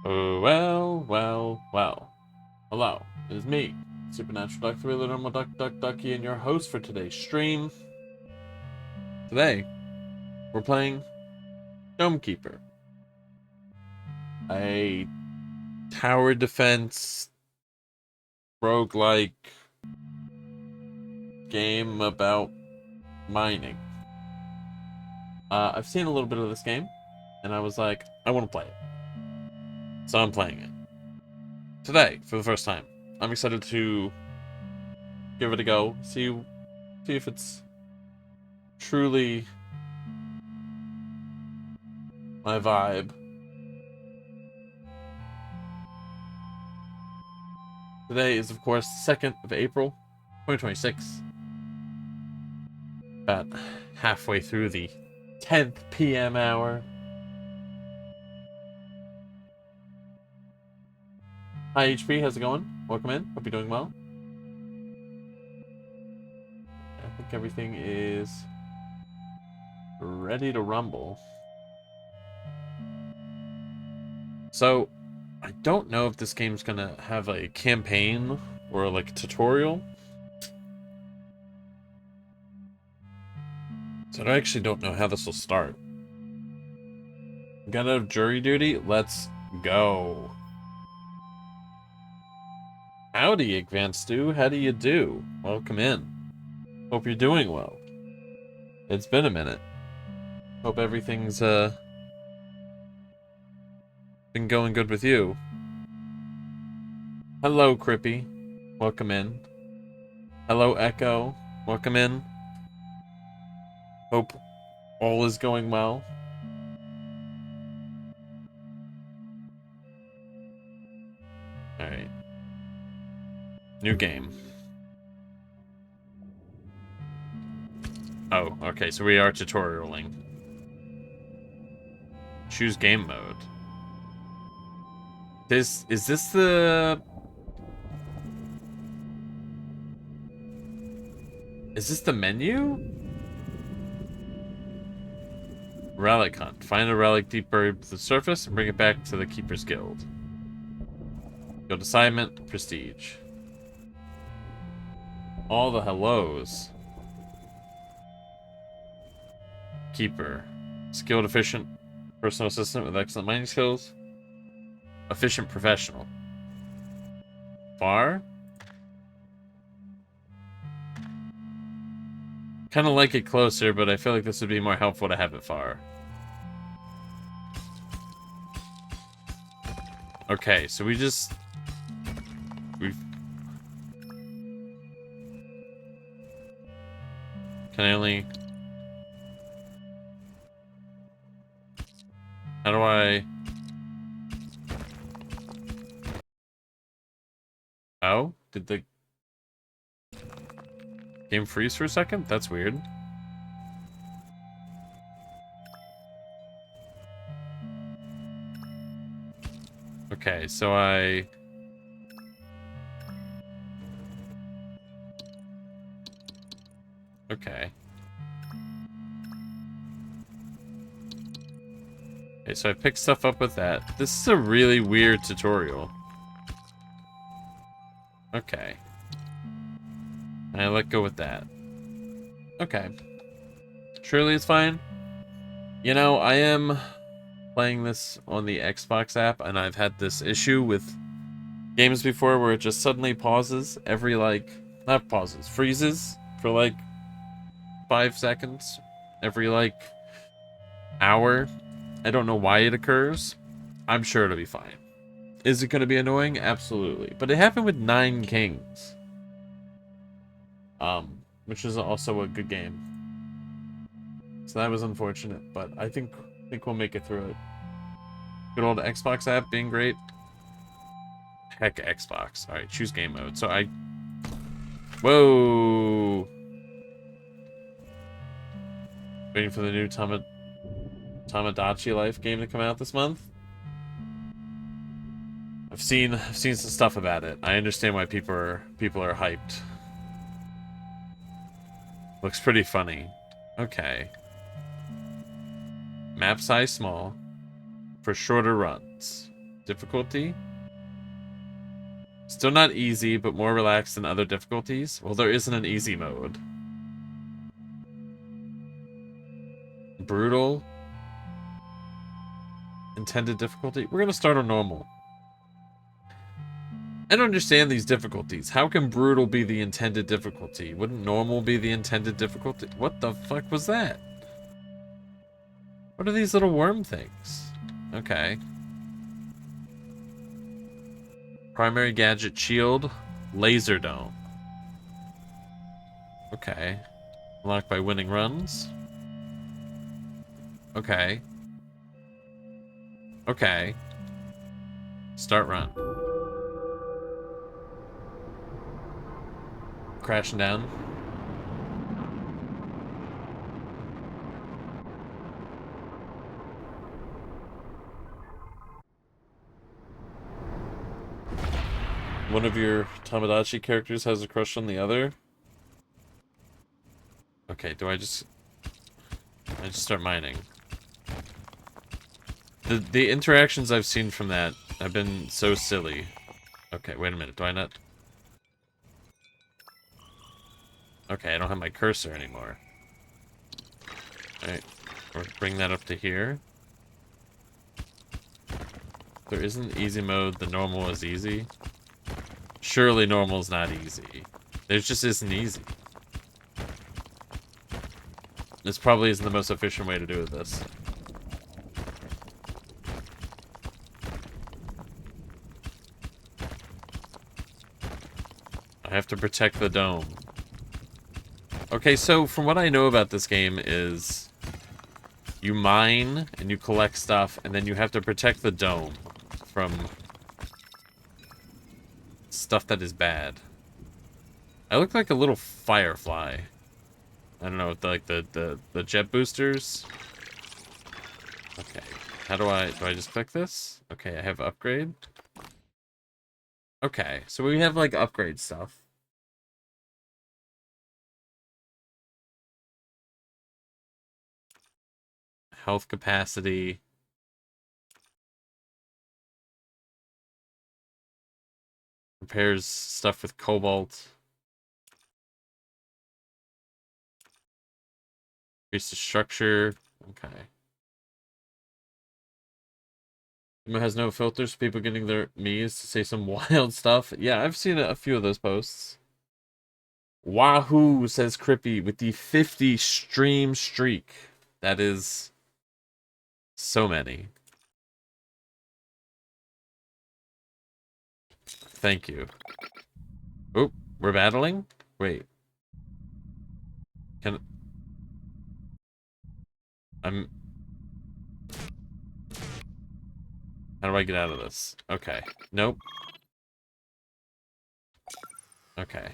Oh, well. Hello, it is me, Supernatural Duck, the Real Normal Ducky, and your host for today's stream. Today, we're playing Dome Keeper, a tower defense roguelike game about mining. I've seen a little bit of this game, and I was like, I want to play it. So I'm playing it. Today, for the first time. I'm excited to give it a go, see if it's truly my vibe. Today is, of course, 2nd of April, 2026. About halfway through the 10th p.m. hour. Hi, HP. How's it going? Welcome in. Hope you're doing well. I think everything is ready to rumble. So, I don't know if this game's gonna have a campaign or like a tutorial. So I actually don't know how this will start. Got out of jury duty? Let's go. Howdy, Advanced Stew. How do you do? Welcome in. Hope you're doing well. It's been a minute. Hope everything's been going good with you. Hello, Crippy. Welcome in. Hello, Echo. Welcome in. Hope all is going well. Alright. New game. Oh, okay, so we are tutorialing. Choose game mode. Is this the... Is this the menu? Relic hunt. Find a relic deep buried beneath the surface and bring it back to the Keeper's Guild. Guild assignment, prestige. All the hellos. Keeper. Skilled, efficient, personal assistant with excellent mining skills. Efficient professional. Far? Kind of like it closer, but I feel like this would be more helpful to have it far. Okay, so we've can I only... How do I... Oh? Did the game freeze for a second? That's weird. Okay, so I... Okay. Okay, so I picked stuff up with that. This is a really weird tutorial. Okay. And I let go with that. Okay. Surely it's fine. You know, I am playing this on the Xbox app, and I've had this issue with games before where it just suddenly pauses every, like... Not pauses, freezes for, like, 5 seconds. Every, like, hour. I don't know why it occurs. I'm sure it'll be fine. Is it going to be annoying? Absolutely. But it happened with Nine Kings. Which is also a good game. So that was unfortunate, but I think we'll make it through it. Good old Xbox app being great. Heck, Xbox. Alright, choose game mode. So I... Whoa! Waiting for the new Tamagotchi Life game to come out this month. I've seen some stuff about it. I understand why people are hyped. Looks pretty funny. Okay. Map size small for shorter runs. Difficulty. Still not easy, but more relaxed than other difficulties. Well, there isn't an easy mode. Brutal. Intended difficulty. We're gonna start on normal. I don't understand these difficulties. How can brutal be the intended difficulty? Wouldn't normal be the intended difficulty? What the fuck was that? What are these little worm things? Okay. Primary gadget shield. Laser dome. Okay. Unlocked by winning runs. Okay. Okay. Start run. Crashing down. One of your Tamagotchi characters has a crush on the other. Okay, do I just start mining? The interactions I've seen from that have been so silly. Okay, wait a minute. Do I not? Okay, I don't have my cursor anymore. Alright, or bring that up to here. There isn't easy mode. The normal is easy. Surely normal is not easy. There just isn't easy. This probably isn't the most efficient way to do this. I have to protect the dome. Okay, so from what I know about this game is you mine and you collect stuff and then you have to protect the dome from stuff that is bad. I look like a little firefly. I don't know, like the jet boosters. Okay. How do I just click this? Okay, I have upgrade. Okay, so we have like upgrade stuff. Health capacity. Repairs stuff with cobalt. Increase the structure. Okay. It has no filters for people getting their me's to say some wild stuff. Yeah, I've seen a few of those posts. Wahoo, says Crippy, with the 50 stream streak. That is so many. Thank you. Oh, we're battling? Wait. Can... I'm... How do I get out of this? Okay. Nope. Okay.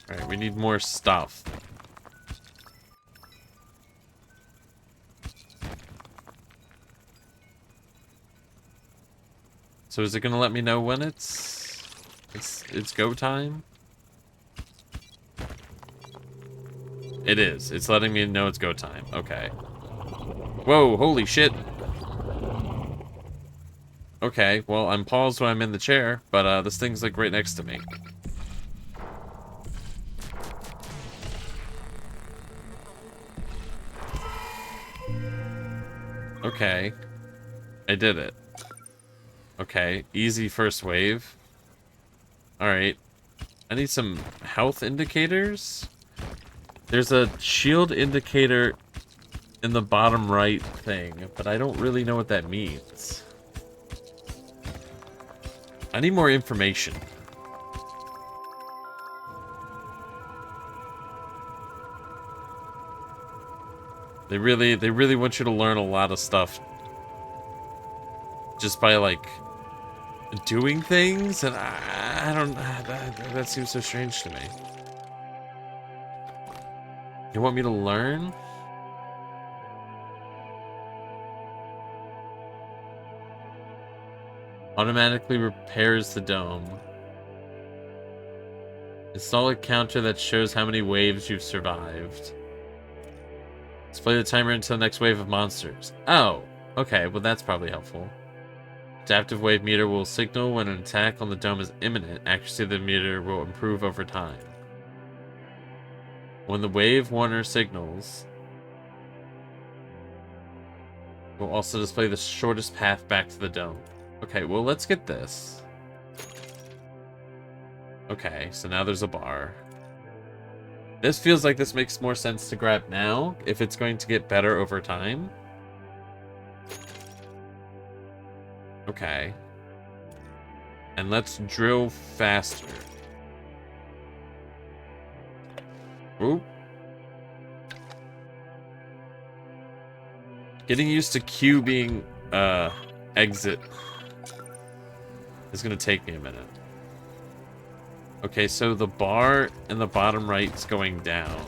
Alright, we need more stuff. So is it gonna let me know when it's go time? It is. It's letting me know it's go time. Okay. Whoa, holy shit. Okay, well, I'm paused when I'm in the chair, but this thing's like right next to me. Okay. I did it. Okay, easy first wave. Alright. I need some health indicators? There's a shield indicator in the bottom right thing, but I don't really know what that means. I need more information. They really want you to learn a lot of stuff just by, like, doing things, and I don't... That seems so strange to me. You want me to learn? Automatically repairs the dome. Install a counter that shows how many waves you've survived. Display the timer until the next wave of monsters. Oh, okay, well that's probably helpful. Adaptive wave meter will signal when an attack on the dome is imminent. Accuracy of the meter will improve over time. When the wave warner signals, will also display the shortest path back to the dome. Okay, well let's get this. Okay, so now there's a bar. This feels like this makes more sense to grab now, if it's going to get better over time. Okay. And let's drill faster. Oop. Getting used to Q being, exit is gonna take me a minute. Okay, so the bar in the bottom right is going down.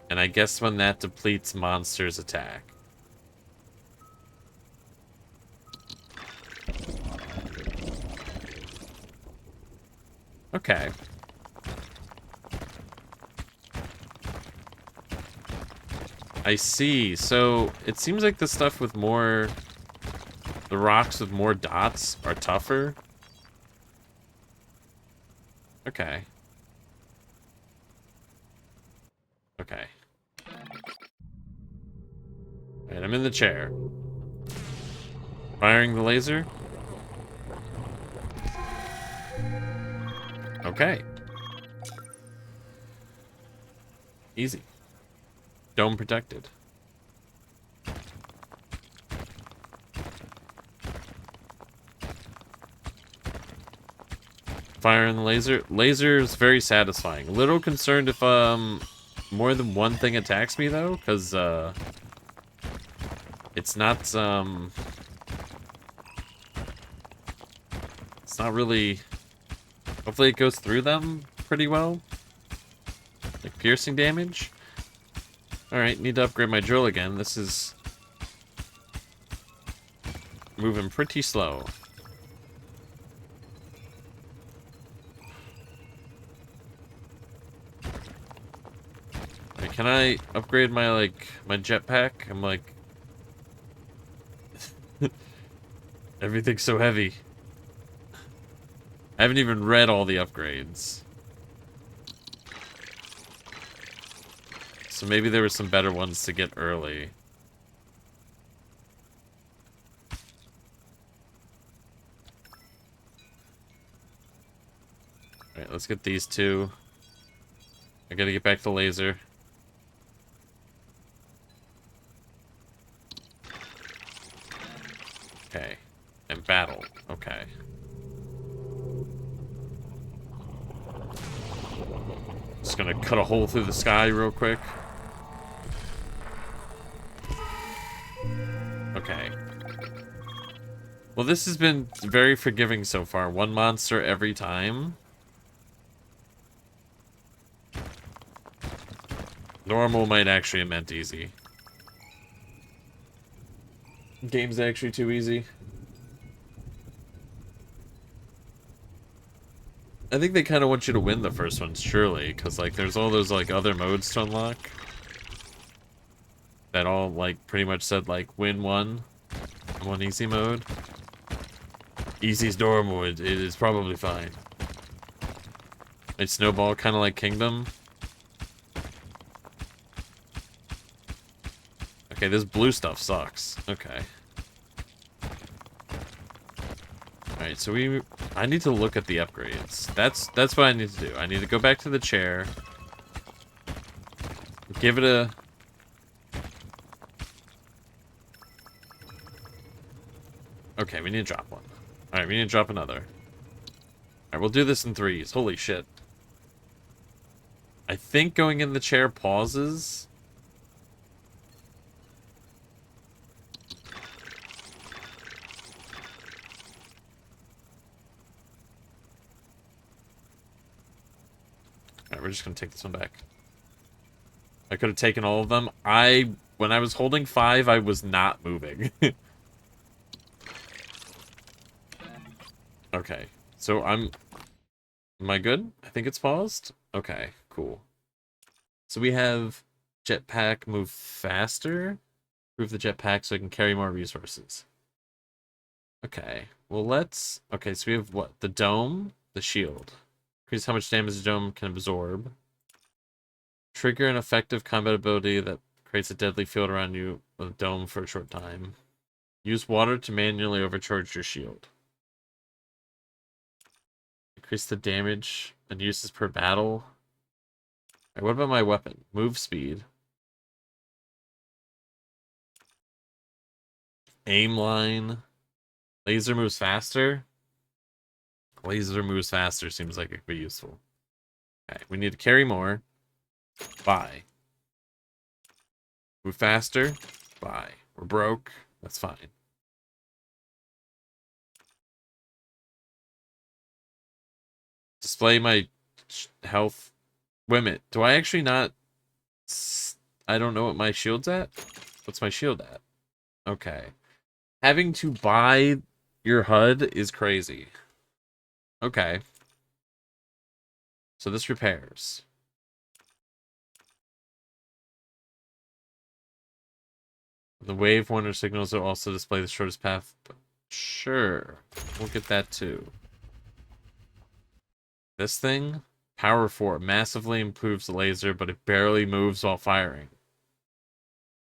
And I guess when that depletes, monsters attack. Okay. I see. So it seems like the stuff with more... The rocks with more dots are tougher. Okay. Okay. Alright, I'm in the chair. Firing the laser. Okay. Easy. Dome protected. Firing the laser. Laser is very satisfying. A little concerned if more than one thing attacks me though, because it's not it's not really. Hopefully it goes through them pretty well. Like piercing damage. Alright, need to upgrade my drill again. This is moving pretty slow. Wait, can I upgrade my, my jetpack? I'm like... Everything's so heavy. I haven't even read all the upgrades. So maybe there were some better ones to get early. Alright, let's get these two. I gotta get back to laser. Okay. And battle. Okay. Just gonna cut a hole through the sky real quick. Okay. Well, this has been very forgiving so far. One monster every time. Normal might actually have meant easy. Game's actually too easy. I think they kind of want you to win the first ones, surely, because, like, there's all those, like, other modes to unlock. That all, like, pretty much said, like, win one easy mode. Easy's normal, it is probably fine. It's snowball, kind of like Kingdom. Okay, this blue stuff sucks. Okay. Alright, so I need to look at the upgrades. That's what I need to do. I need to go back to the chair. Give it a... Okay, we need to drop one. Alright, we need to drop another. Alright, we'll do this in threes. Holy shit. I think going in the chair pauses. Alright, we're just gonna take this one back. I could have taken all of them. When I was holding 5, I was not moving. Okay, so am I good? I think it's paused? Okay, cool. So we have jetpack move faster. Improve the jetpack so I can carry more resources. Okay, well okay, so we have what? The dome, the shield. Increase how much damage the dome can absorb. Trigger an effective combat ability that creates a deadly field around you with a dome for a short time. Use water to manually overcharge your shield. Increase the damage and uses per battle. Right, what about my weapon? Move speed. Aim line. Laser moves faster. Laser moves faster seems like it could be useful. Okay, we need to carry more. Buy. Move faster. Buy. We're broke. That's fine. Display my health. Wait a minute. Do I actually not... I don't know what my shield's at? What's my shield at? Okay. Having to buy your HUD is crazy. Okay. So this repairs. The wave warner signals will also display the shortest path. Sure. We'll get that too. This thing? Power 4. Massively improves the laser, but it barely moves while firing.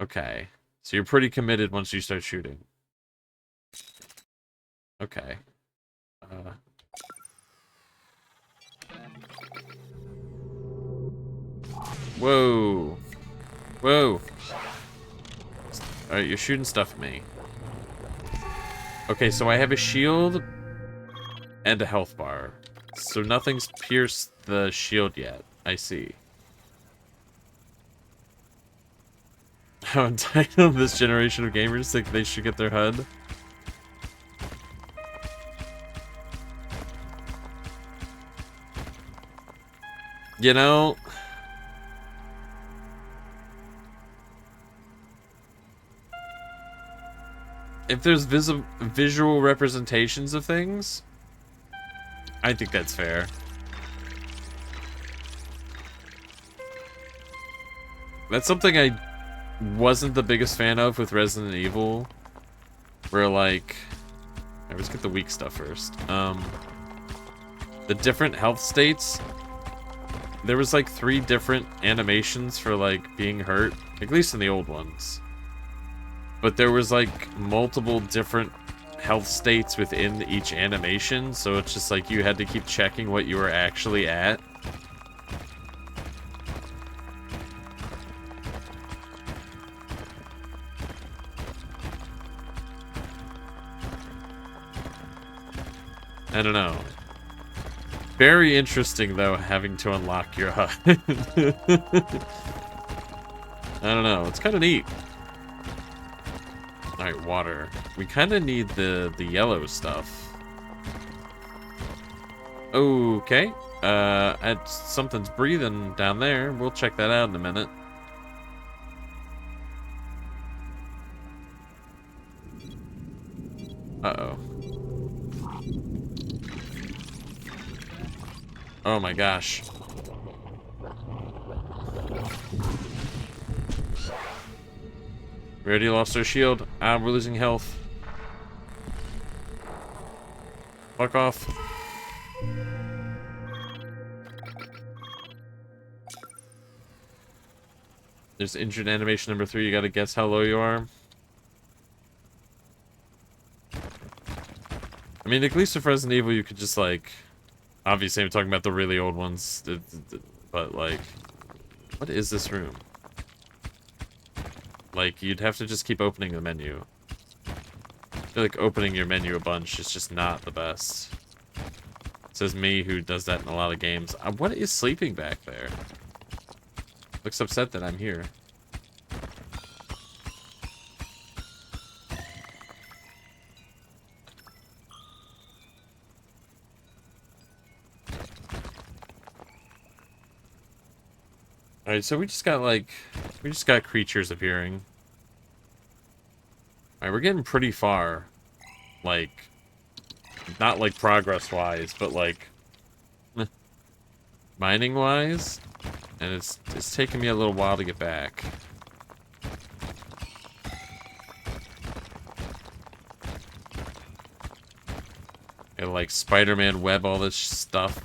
Okay. So you're pretty committed once you start shooting. Okay. Whoa. Whoa. Alright, you're shooting stuff at me. Okay, so I have a shield and a health bar. So nothing's pierced the shield yet. I see. How entitled this generation of gamers think they should get their HUD. You know... if there's visual representations of things, I think that's fair. That's something I wasn't the biggest fan of with Resident Evil. Where, like... Alright, let's get the weak stuff first. The different health states... There was, like, 3 different animations for, like, being hurt. At least in the old ones. But there was, like, multiple different health states within each animation, so it's just like you had to keep checking what you were actually at. I don't know. Very interesting, though, having to unlock your HUD. I don't know. It's kind of neat. Alright, water. We kind of need the yellow stuff. Okay. Something's breathing down there. We'll check that out in a minute. Uh-oh. Oh my gosh. We already lost our shield. Ah, we're losing health. Fuck off. There's injured animation number 3. You gotta guess how low you are. I mean, at least with Resident Evil, you could just, like... Obviously, I'm talking about the really old ones. But, like... What is this room? Like, you'd have to just keep opening the menu. I feel like opening your menu a bunch is just not the best. Says me, who does that in a lot of games. What is sleeping back there? Looks upset that I'm here. Alright, so we just got creatures appearing. Alright, we're getting pretty far. Like, not like progress-wise, but like, mining-wise. And it's taking me a little while to get back. And like Spider-Man web all this stuff.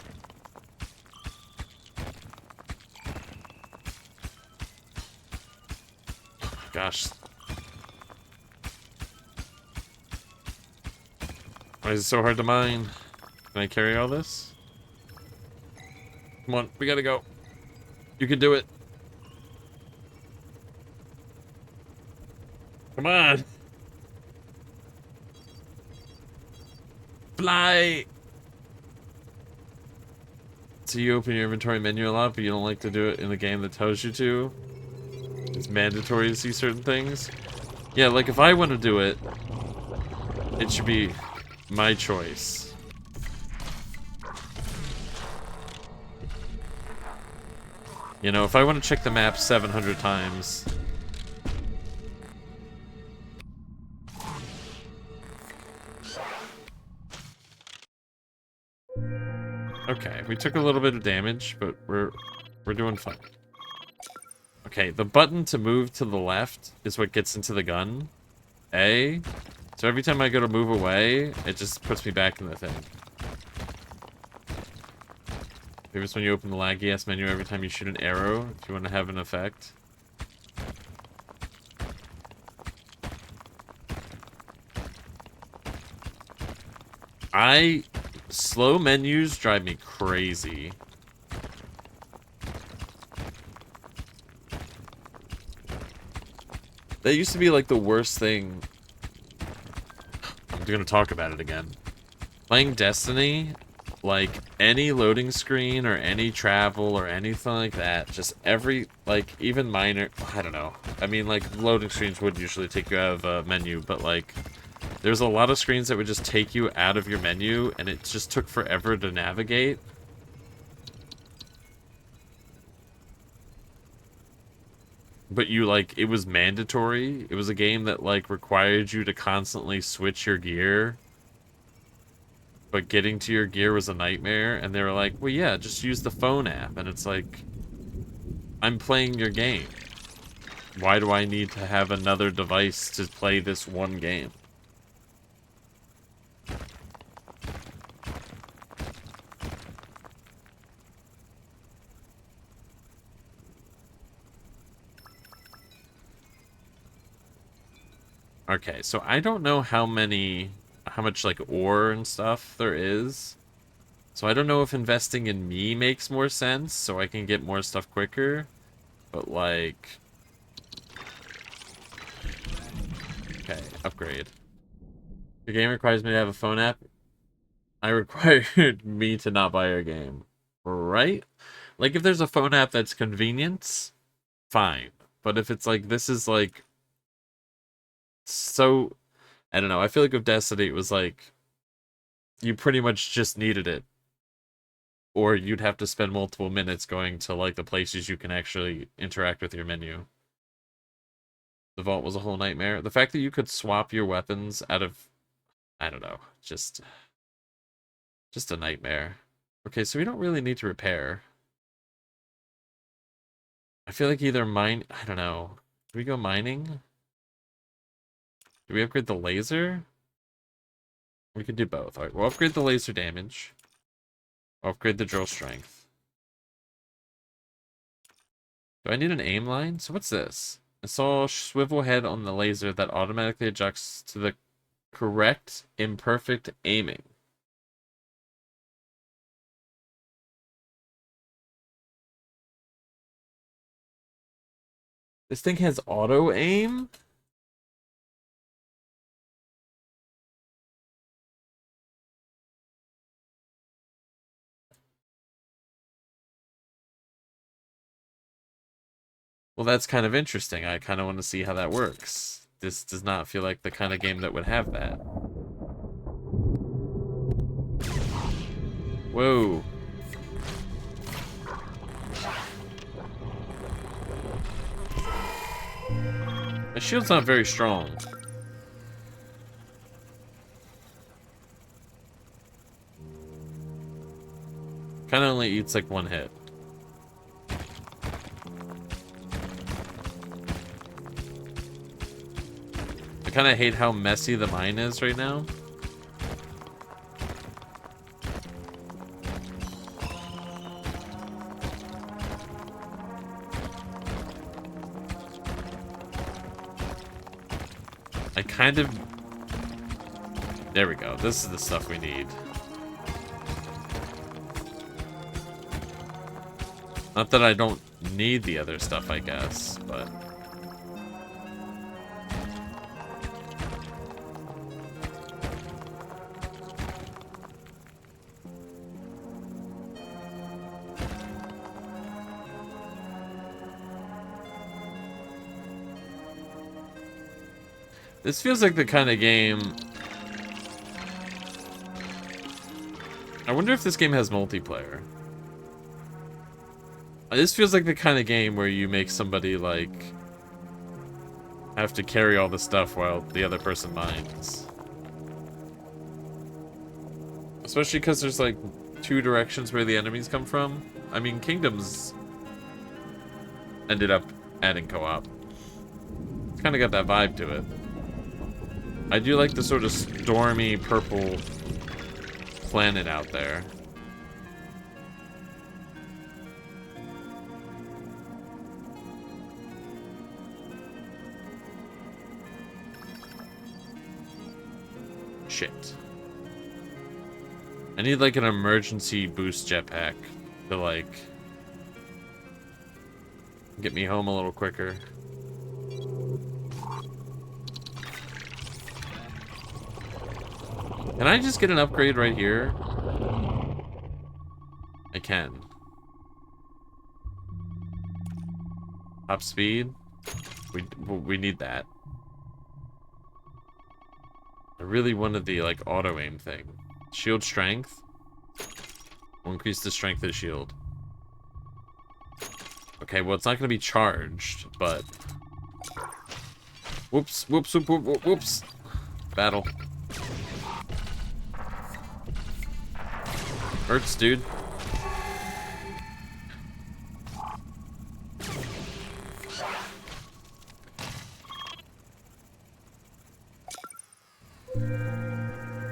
Gosh. Why is it so hard to mine? Can I carry all this? Come on, we gotta go. You can do it. Come on. Fly. So you open your inventory menu a lot, but you don't like to do it in a game that tells you to? It's mandatory to see certain things? Yeah, like if I want to do it, it should be my choice. You know, if I want to check the map 700 times... Okay, we took a little bit of damage, but we're doing fine. Okay, the button to move to the left is what gets into the gun. A. So every time I go to move away, it just puts me back in the thing. Maybe it's when you open the laggy-ass menu every time you shoot an arrow, if you want to have an effect. Slow menus drive me crazy. That used to be like the worst thing. I'm gonna talk about it again. Playing Destiny, like any loading screen or any travel or anything like that, just every, like even minor, I don't know. I mean, like loading screens would usually take you out of a menu, but like there's a lot of screens that would just take you out of your menu and it just took forever to navigate. But you, like, it was mandatory. It was a game that, like, required you to constantly switch your gear. But getting to your gear was a nightmare. And they were like, well, yeah, just use the phone app. And it's like, I'm playing your game. Why do I need to have another device to play this one game? Okay, so I don't know how much like ore and stuff there is. So I don't know if investing in me makes more sense so I can get more stuff quicker. But like... Okay, upgrade. Your game requires me to have a phone app. I required me to not buy your game. Right? Like if there's a phone app that's convenience, fine. But if it's like, this is like... So... I don't know, I feel like with Destiny it was like... You pretty much just needed it. Or you'd have to spend multiple minutes going to like the places you can actually interact with your menu. The vault was a whole nightmare. The fact that you could swap your weapons out of... I don't know. Just a nightmare. Okay, so we don't really need to repair. I feel like either mine... I don't know. Do we go mining? Do we upgrade the laser? We could do both. Alright, we'll upgrade the laser damage. I'll upgrade the drill strength. Do I need an aim line? So what's this? I saw a swivel head on the laser that automatically adjusts to the correct imperfect aiming. This thing has auto aim? Well, that's kind of interesting. I kind of want to see how that works. This does not feel like the kind of game that would have that. Whoa. My shield's not very strong. Kinda only eats like one hit. I kinda hate how messy the mine is right now. I kind of... There we go. This is the stuff we need. Not that I don't need the other stuff, I guess, but... This feels like the kind of game... I wonder if this game has multiplayer. This feels like the kind of game where you make somebody, like, have to carry all the stuff while the other person mines. Especially because there's, like, 2 directions where the enemies come from. I mean, Kingdoms ended up adding co-op. It's kind of got that vibe to it. I do like the sort of stormy purple planet out there. Shit. I need like an emergency boost jetpack to like get me home a little quicker. Can I just get an upgrade right here? I can. Top speed. We need that. I really wanted the like auto aim thing. Shield strength. Will increase the strength of the shield. Okay, well it's not gonna be charged, but whoops, whoops, whoops, whoops, whoops. Battle. Hurts, dude.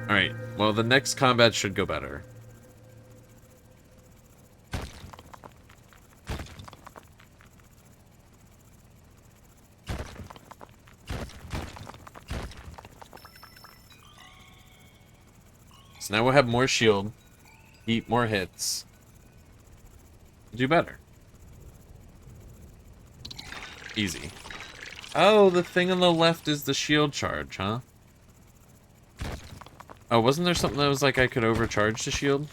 Alright, well the next combat should go better. So now we'll have more shield, eat more hits, do better. Easy. Oh, the thing on the left is the shield charge, huh? Oh, wasn't there something that was like I could overcharge the shield?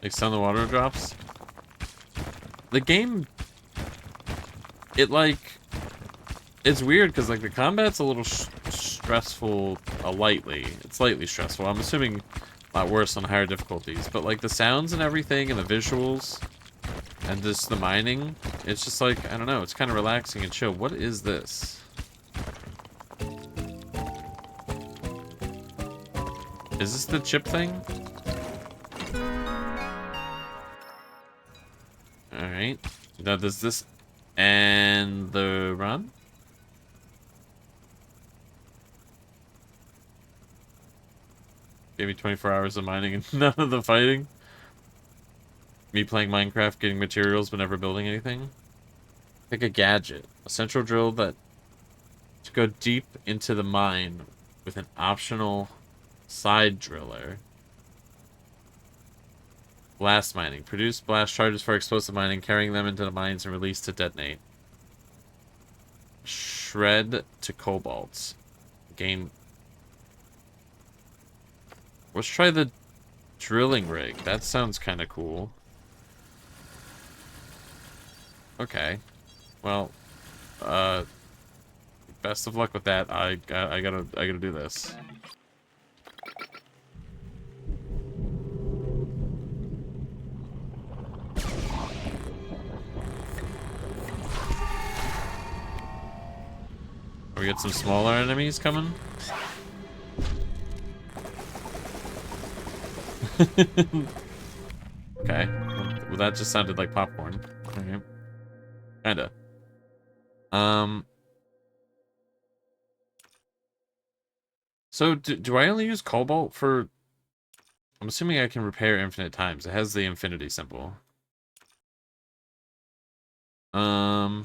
Like some of the water drops. The game, it like, it's weird because like the combat's a little stressful, it's lightly stressful. I'm assuming a lot worse on higher difficulties, but like the sounds and everything and the visuals and just the mining, it's just like, I don't know, it's kind of relaxing and chill. What is this? Is this the chip thing? Alright. Now does this end the run? Gave me 24 hours of mining and none of the fighting. Me playing Minecraft, getting materials but never building anything. Pick a gadget. A central drill that to go deep into the mine with an optional side driller. Blast mining. Produce blast charges for explosive mining, carrying them into the mines and release to detonate. Shred to cobalt. Gain. Let's try the drilling rig. That sounds kind of cool. Okay. Well, best of luck with that. I gotta do this. We get some smaller enemies coming. Okay. Well, that just sounded like popcorn. Okay. Kinda. So do I only use cobalt for... I'm assuming I can repair infinite times. It has the infinity symbol. Oh,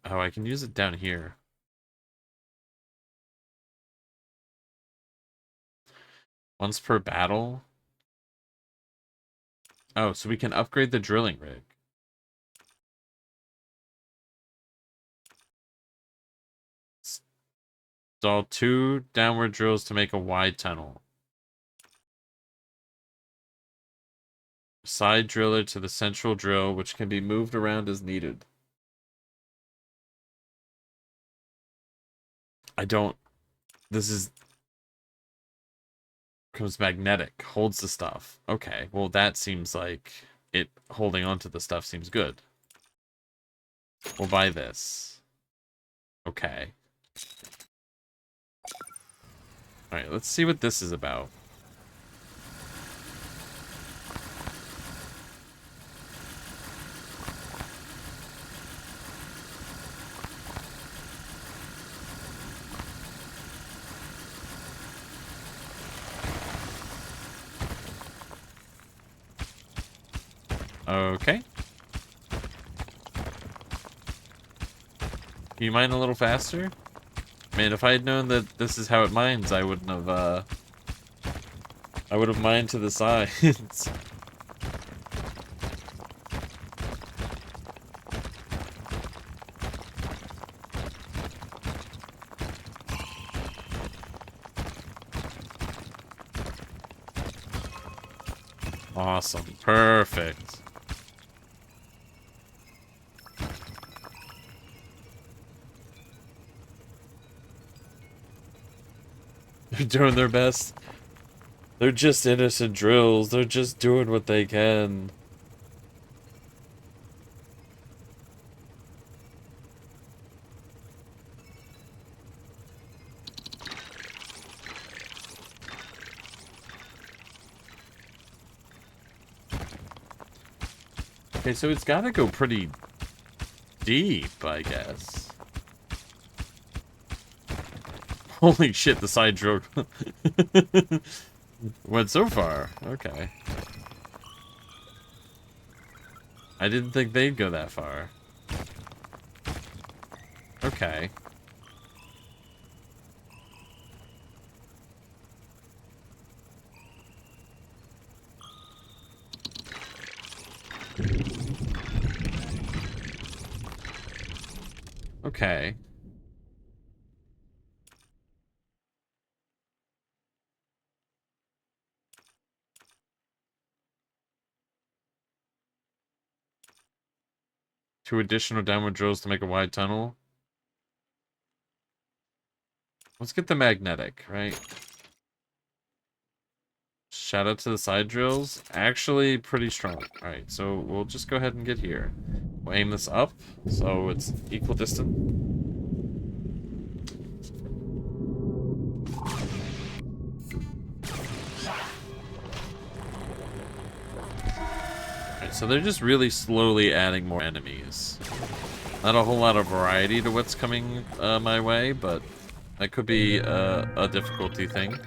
I can use it down here. Once per battle. Oh, so we can upgrade the drilling rig. Install 2 downward drills to make a wide tunnel. Side driller to the central drill, which can be moved around as needed. I don't... This is... Becomes magnetic. Holds the stuff. Okay, well that seems like... It holding onto the stuff seems good. We'll buy this. Okay. Alright, let's see what this is about. Okay. Can you mine a little faster? Man, if I had known that this is how it mines, I wouldn't have, I would have mined to the sides. Awesome. Perfect. They're doing their best. They're just innocent drills. They're just doing what they can. Okay, so it's gotta go pretty deep, I guess. Holy shit, the side drill went so far. Okay. I didn't think they'd go that far. Okay. Okay. Two additional downward drills to make a wide tunnel. Let's get the magnetic, right? Shout out to the side drills. Actually, pretty strong. Alright, so we'll just go ahead and get here. We'll aim this up, so it's equal distance. Alright, so they're just really slowly adding more enemies. Not a whole lot of variety to what's coming my way, but that could be a difficulty thing.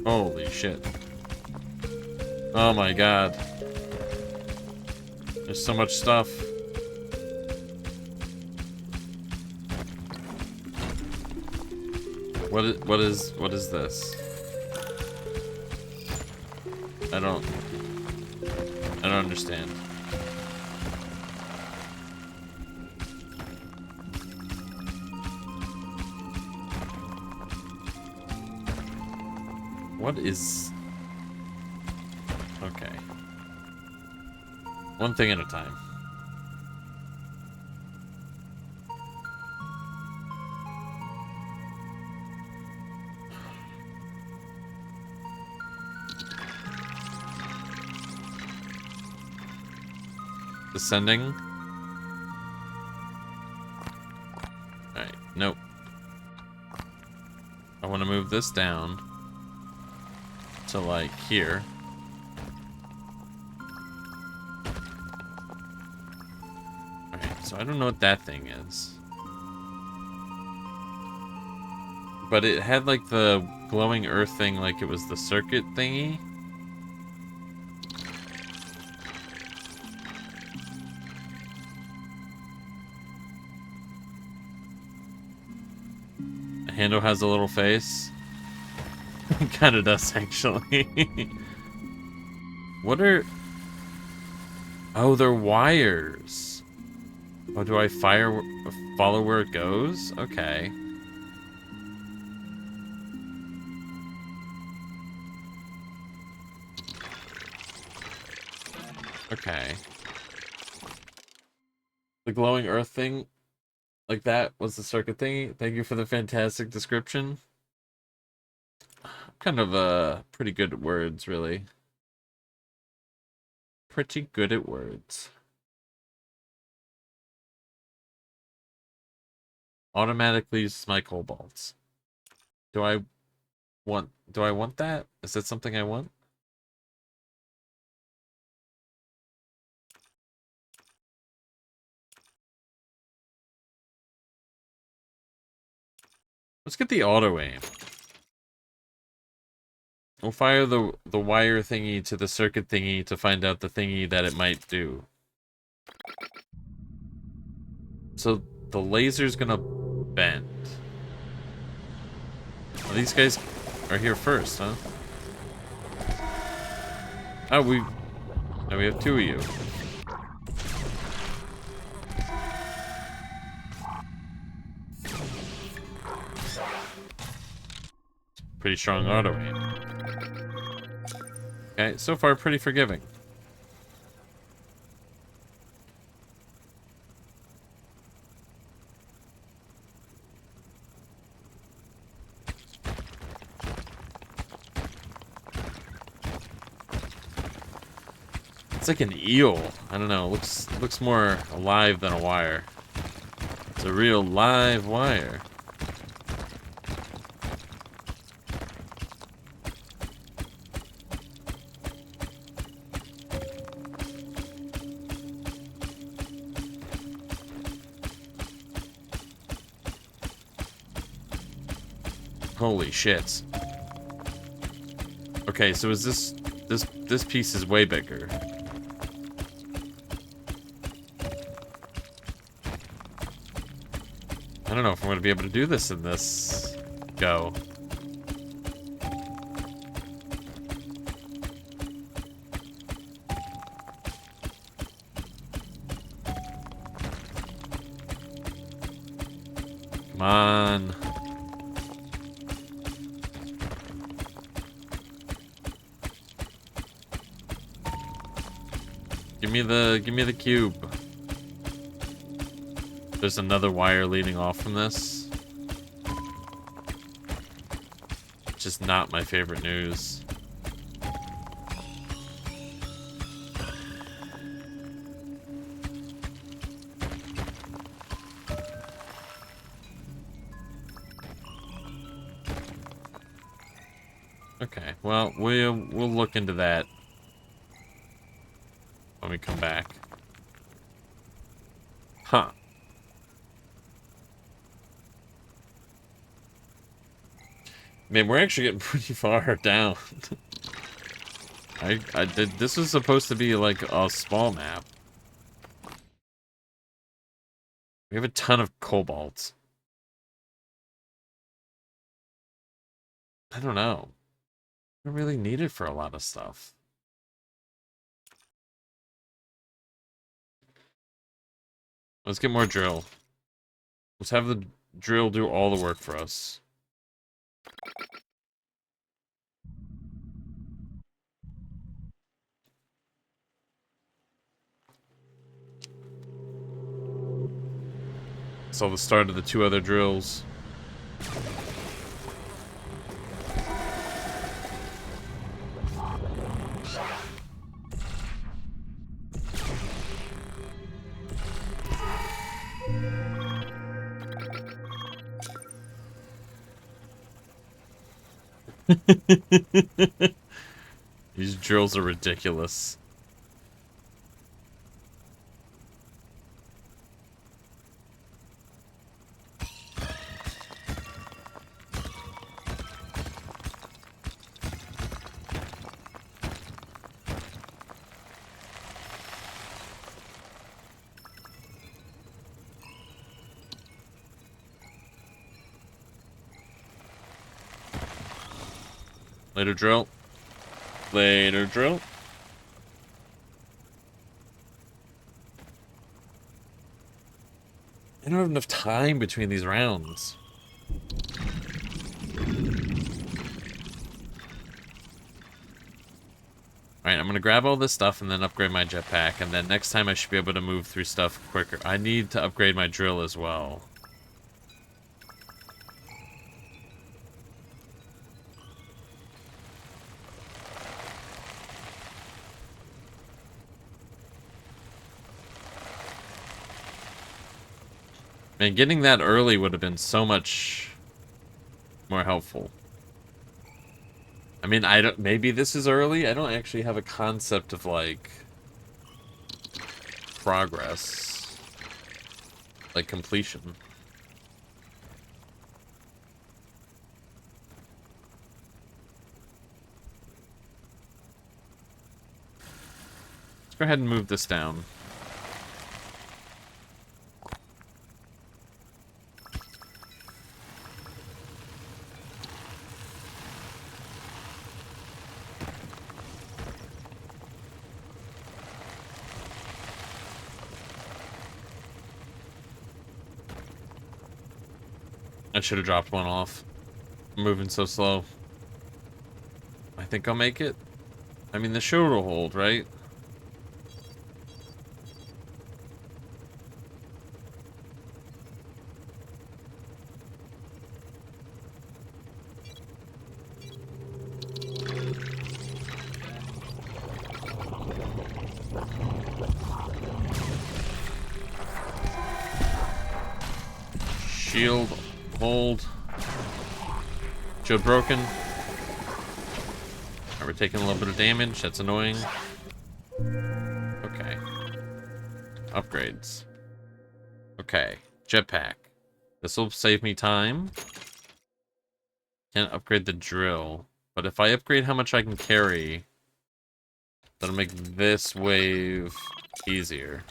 Holy shit. Oh my god. There's so much stuff. What is this? I don't understand. What is... Okay. One thing at a time. Descending. Alright, nope. I want to move this down to, like, here. Alright, so I don't know what that thing is. But it had, like, the glowing earth thing like it was the circuit thingy. The handle has a little face. It kind of does, actually. What are... Oh, they're wires. Oh, do I follow where it goes? Okay. Okay. The glowing earth thing, like that was the circuit thingy. Thank you for the fantastic description. Kind of pretty good at words, really. Pretty good at words. Automatically uses my cobalts. Do I want that? Is that something I want? Let's get the auto aim. We'll fire the wire thingy to the circuit thingy to find out the thingy that it might do. So the laser's gonna bend. Well, these guys are here first, huh? Oh, now we have two of you. Pretty strong auto aim. Okay, so far pretty forgiving. It's like an eel. I don't know. Looks more alive than a wire. It's a real live wire. Holy shit. Okay, so is this piece is way bigger. I don't know if I'm gonna be able to do this in this go. Come on. Give me the cube. There's another wire leading off from this. Which is not my favorite news. Okay, well, we'll look into that when we come back. Huh. Man, we're actually getting pretty far down. I did. This was supposed to be like a small map. We have a ton of cobalt. I don't know. I don't really need it for a lot of stuff. Let's get more drill. Let's have the drill do all the work for us. So the start of the 2 other drills. These drills are ridiculous. Later drill. Later drill. I don't have enough time between these rounds. Alright, I'm gonna grab all this stuff and then upgrade my jetpack, and then next time I should be able to move through stuff quicker. I need to upgrade my drill as well. Man, getting that early would have been so much more helpful. I mean, I don't. Maybe this is early. I don't actually have a concept of like progress, like completion. Let's go ahead and move this down. I should have dropped one off. I'm moving so slow. I think I'll make it. I mean, the show will hold, right? Shield, hold. Shield broken. Alright, we're taking a little bit of damage. That's annoying. Okay. Upgrades. Okay. Jetpack. This will save me time. Can't upgrade the drill. But if I upgrade how much I can carry, that'll make this wave easier.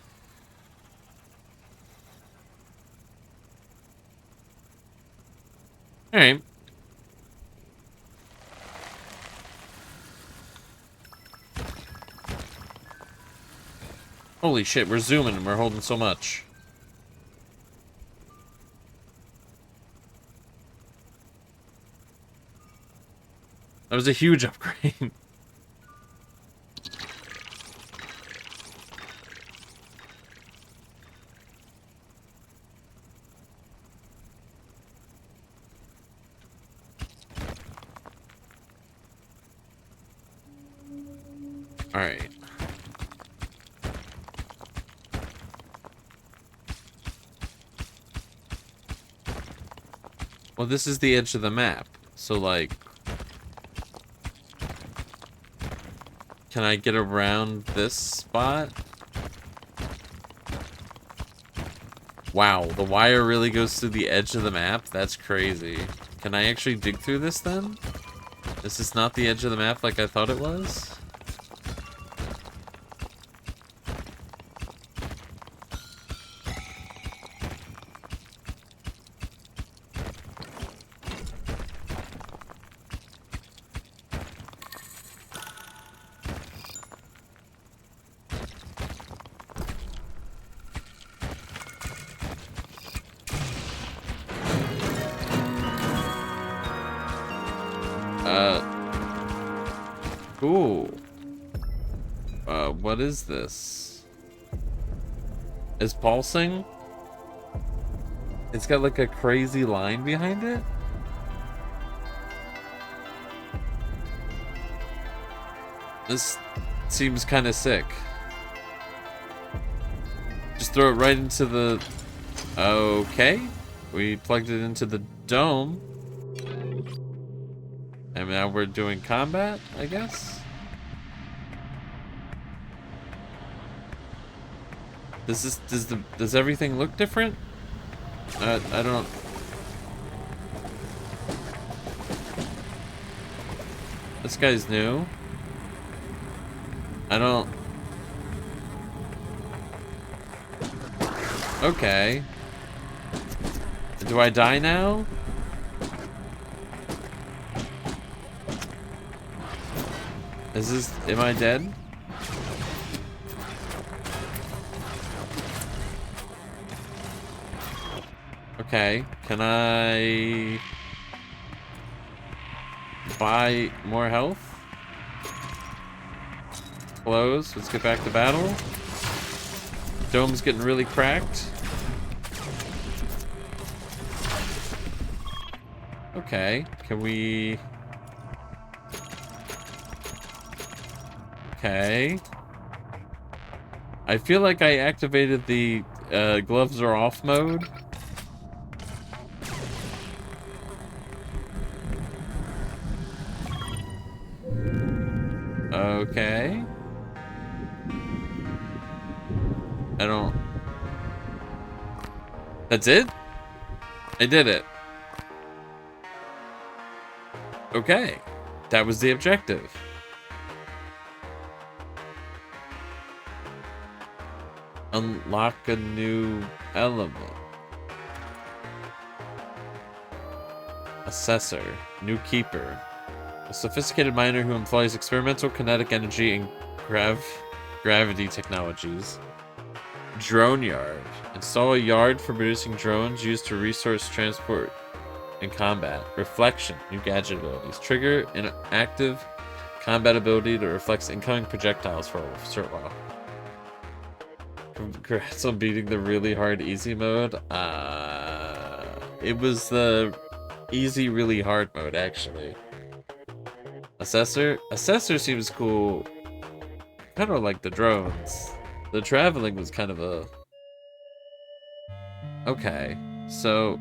Alright. Holy shit, we're zooming and we're holding so much. That was a huge upgrade. Alright. Well, this is the edge of the map. So, like... Can I get around this spot? Wow, the wire really goes to the edge of the map? That's crazy. Can I actually dig through this then? This is not the edge of the map like I thought it was? Cool. What is this? Is pulsing? It's got like a crazy line behind it? This seems kind of sick. Just throw it right into the... Okay. We plugged it into the dome. And now we're doing combat, I guess? Does everything look different? I don't... This guy's new. I don't... Okay. Do I die now? Is this... Am I dead? Okay. Can I... buy more health? Close. Let's get back to battle. Dome's getting really cracked. Okay. Can we... Okay. I feel like I activated the gloves are off mode. Okay. I don't... That's it? I did it. Okay. That was the objective. Unlock a new element. Assessor. New keeper. A sophisticated miner who employs experimental kinetic energy and gravity technologies. Drone yard. Install a yard for producing drones used to resource transport and combat. Reflection. New gadget abilities. Trigger an active combat ability that reflects incoming projectiles for a short while. Congrats on beating the really hard easy mode. It was the easy really hard mode actually. Assessor? Assessor seems cool. Kind of like the drones. The traveling was kind of a... Okay. So...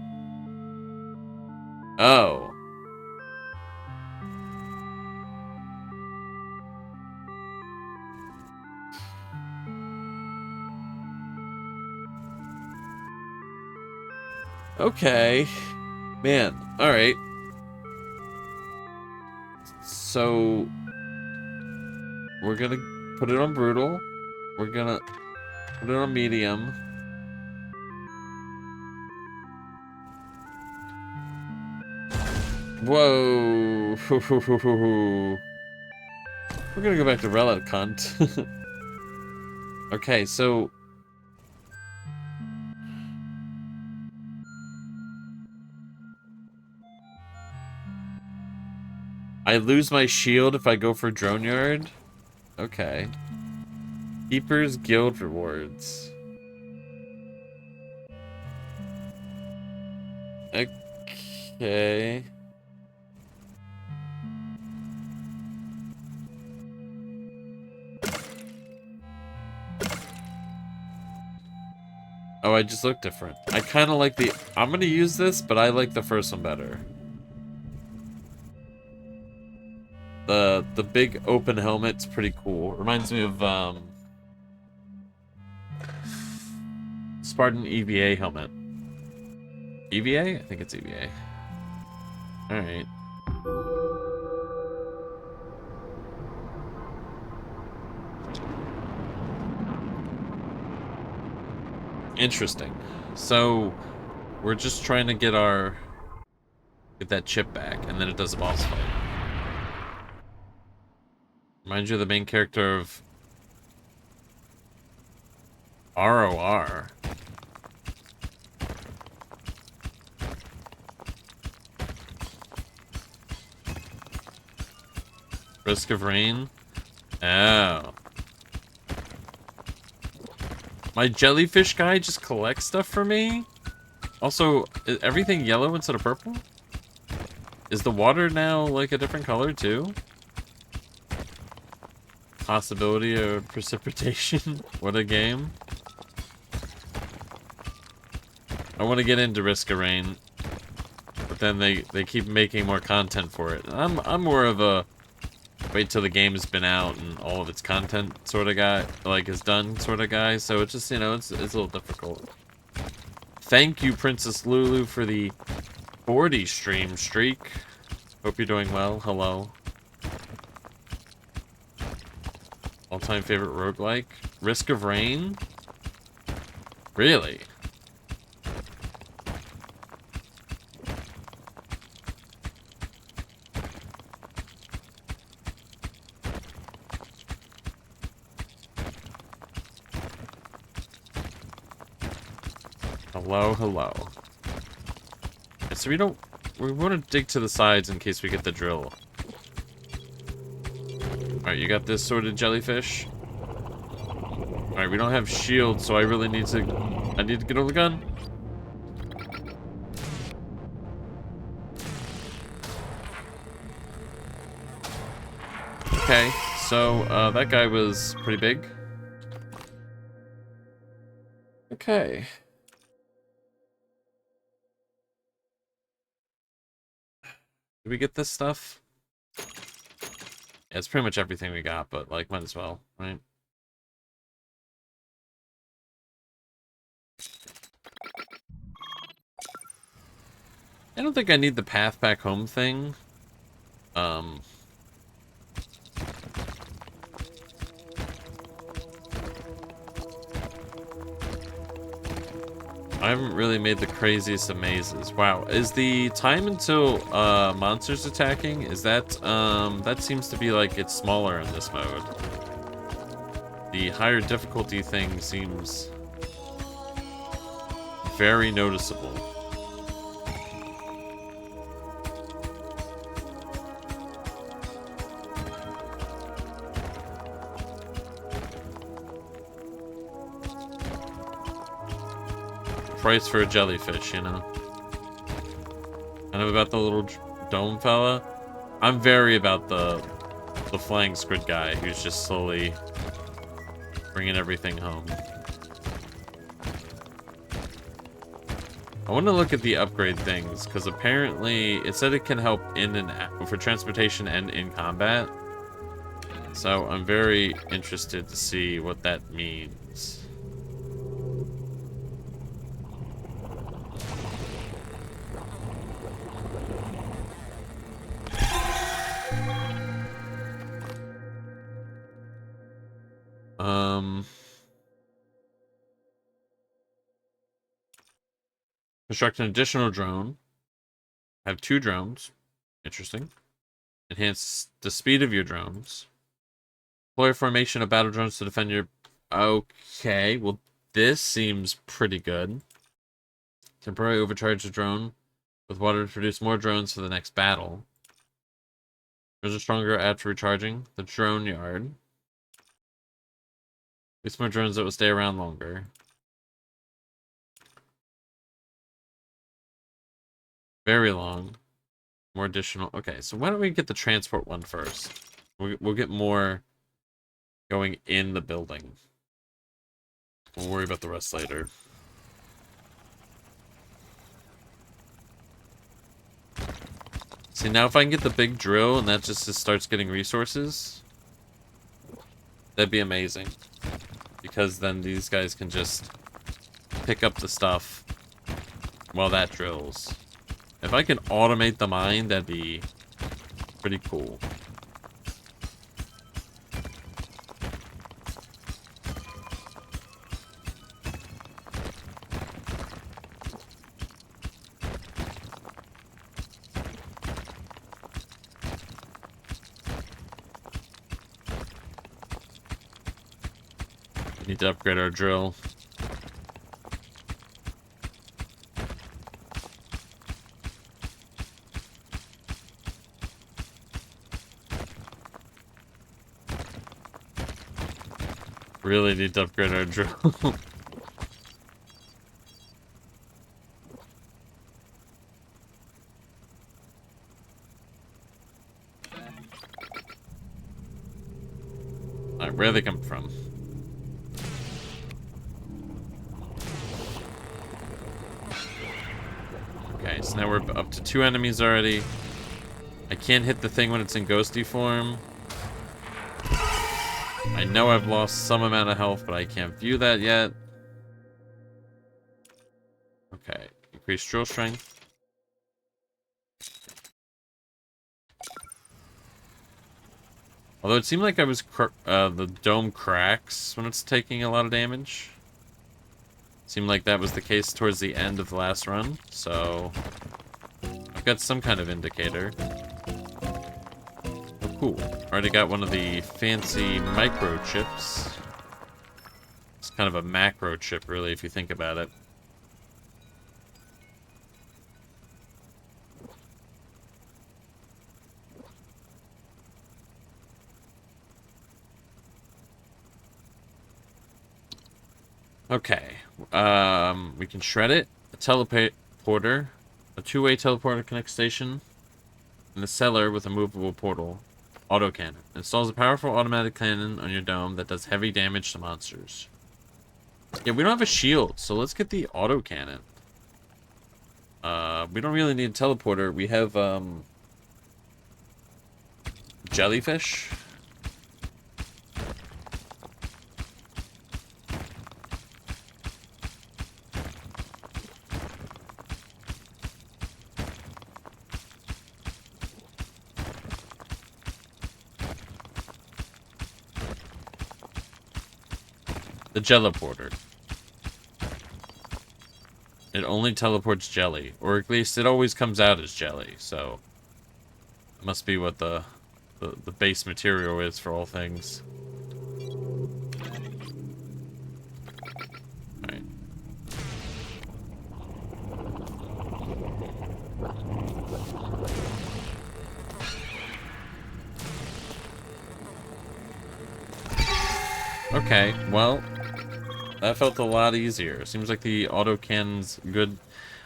Oh. Okay. Man. Alright. So... We're gonna put it on brutal. We're gonna put it on medium. Whoa. We're gonna go back to Relic Hunt. Okay, so... I lose my shield if I go for Drone Yard? Okay. Keeper's Guild rewards. Okay. Oh, I just look different. I kind of like the... I'm gonna use this, but I like the first one better. The big open helmet's pretty cool. Reminds me of Spartan EVA helmet. EVA? I think it's EVA. Alright. Interesting. So we're just trying to get that chip back, and then it does a boss fight. Reminds you of the main character of ROR. Risk of rain? Oh. My jellyfish guy just collects stuff for me? Also, is everything yellow instead of purple? Is the water now, like, a different color, too? Possibility of precipitation? What a game. I want to get into Risk of Rain, but then they keep making more content for it. I'm more of a wait till the game's been out and all of its content sort of guy, like, is done sort of guy, so it's just, you know, it's a little difficult. Thank you, Princess Lulu, for the 40 stream streak. Hope you're doing well. Hello. All-time favorite roguelike? Risk of Rain? Really? Hello, hello. Okay, so we want to dig to the sides in case we get the drill. Alright, you got this sorted jellyfish? Alright, we don't have shields, so I really need to... I need to get on the gun. Okay, so, that guy was pretty big. Okay. Did we get this stuff? Yeah, it's pretty much everything we got, but, like, might as well, right? I don't think I need the path back home thing. I haven't really made the craziest of mazes. Wow, is the time until monsters attacking, is that that seems to be like it's smaller in this mode. The higher difficulty thing seems very noticeable. Price for a jellyfish, you know. Kind of about the little dome fella. I'm very about the flying squid guy who's just slowly bringing everything home. I want to look at the upgrade things because apparently it said it can help in and out for transportation and in combat. So I'm very interested to see what that means. Construct an additional drone. Have 2 drones. Interesting. Enhance the speed of your drones. Deploy a formation of battle drones to defend your... Okay, well, this seems pretty good. Temporarily overcharge the drone with water to produce more drones for the next battle. Drones are stronger after recharging. The drone yard. Release more drones that will stay around longer. Very long. More additional... Okay, so why don't we get the transport one first? We'll get more going in the building. We'll worry about the rest later. See, now if I can get the big drill and that just starts getting resources, that'd be amazing. Because then these guys can just pick up the stuff while that drills. If I can automate the mine, that'd be pretty cool. We need to upgrade our drill. Really need to upgrade our drill. Alright, where they come from? Okay, so now we're up to 2 enemies already. I can't hit the thing when it's in ghosty form. I know I've lost some amount of health, but I can't view that yet. Okay, increase drill strength. Although it seemed like I was the dome cracks when it's taking a lot of damage. Seemed like that was the case towards the end of the last run, so I've got some kind of indicator. Oh, cool. Already got one of the fancy microchips. It's kind of a macro chip, really, if you think about it. Okay. We can shred it. A teleporter. A two-way teleporter connect station. And a cellar with a movable portal. Autocannon. Installs a powerful automatic cannon on your dome that does heavy damage to monsters. Yeah, we don't have a shield, so let's get the autocannon. We don't really need a teleporter. We have, jellyfish. The Jellyporter. It only teleports jelly. Or at least it always comes out as jelly, so... It must be what the base material is for all things. Alright. Okay, well... That felt a lot easier. Seems like the autocannon's good.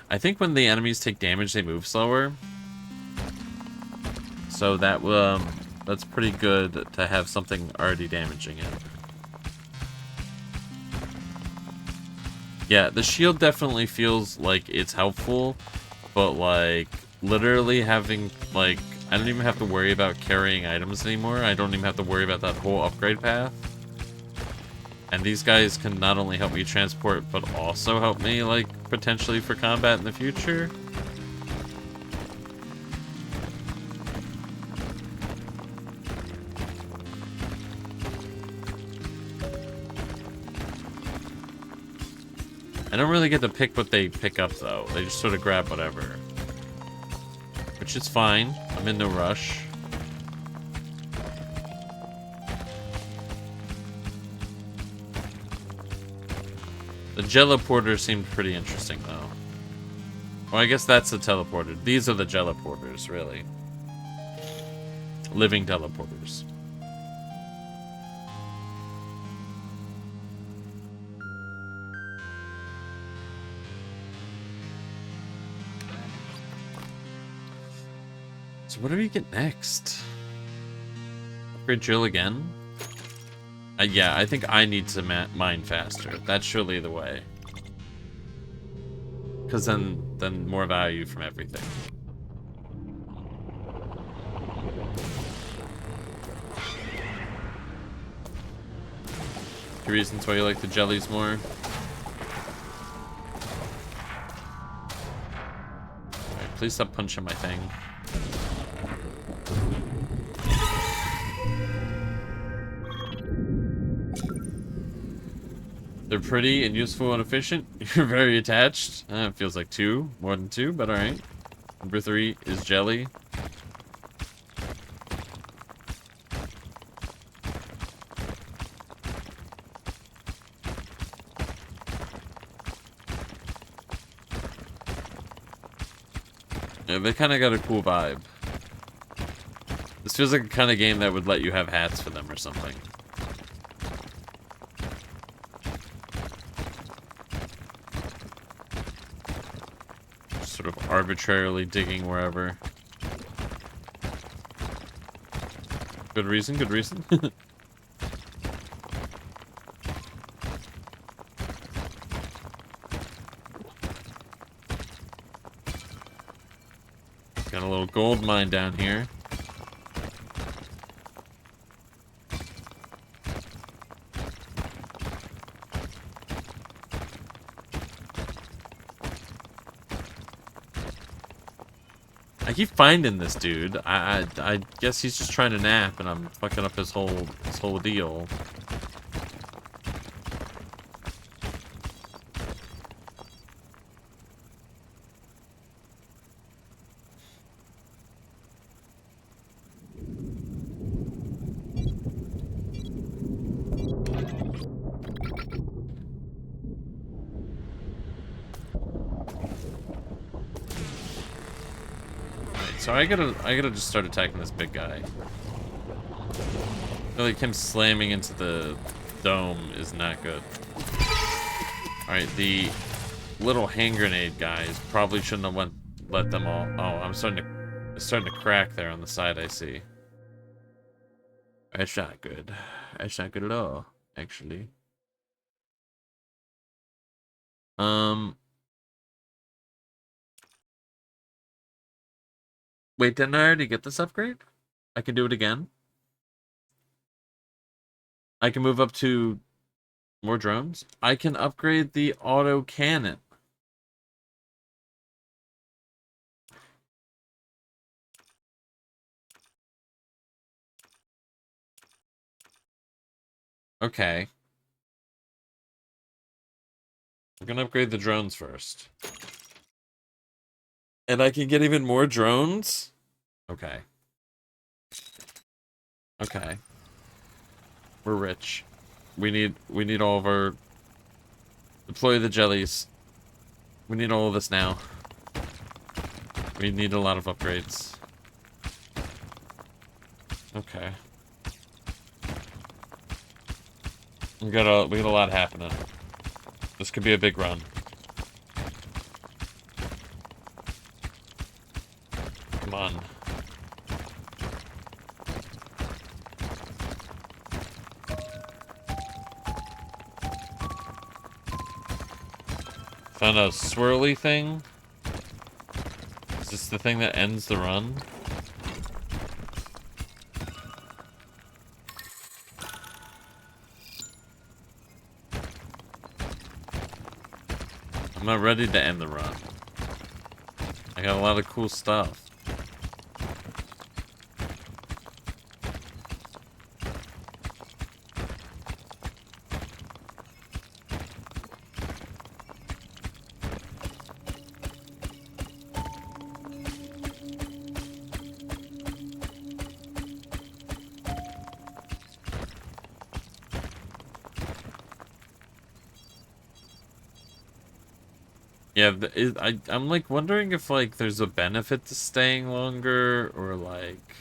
I think when the enemies take damage, they move slower. So that that's pretty good to have something already damaging it. Yeah, the shield definitely feels like it's helpful, but like literally having like I don't even have to worry about carrying items anymore. I don't even have to worry about that whole upgrade path. And these guys can not only help me transport, but also help me, like, potentially for combat in the future. I don't really get to pick what they pick up, though. They just sort of grab whatever. Which is fine. I'm in no rush. The Jellyporter seemed pretty interesting, though. Well, I guess that's the teleporter. These are the Jellyporters, really. Living teleporters. So what do we get next? Upgrade drill again? Yeah, I think I need to mine faster. That's surely the way. Because then more value from everything. The reasons why you like the jellies more. Alright, please stop punching my thing. They're pretty and useful and efficient. You're very attached. It feels like 2. More than 2, but alright. Number 3 is jelly. Yeah, they kind of got a cool vibe. This feels like a kind of game that would let you have hats for them or something. sort of arbitrarily digging wherever. Good reason, good reason. Got a little gold mine down here. I keep finding this dude. I guess he's just trying to nap, and I'm fucking up his whole deal. So I gotta just start attacking this big guy. I feel like him slamming into the dome is not good. Alright, the little hand grenade guys probably shouldn't have let them all. Oh, it's starting to crack there on the side, I see. That's not good. That's not good at all, actually. Wait, didn't I already get this upgrade? I can do it again. I can move up to more drones. I can upgrade the auto cannon. Okay. I'm gonna upgrade the drones first. And I can get even more drones? Okay. Okay. We're rich. We need all of our... Deploy the jellies. We need all of this now. We need a lot of upgrades. Okay. We got a lot happening. This could be a big run. Come on. Found a swirly thing. Is this the thing that ends the run? I'm not ready to end the run. I got a lot of cool stuff. Yeah, I'm like wondering if like there's a benefit to staying longer or like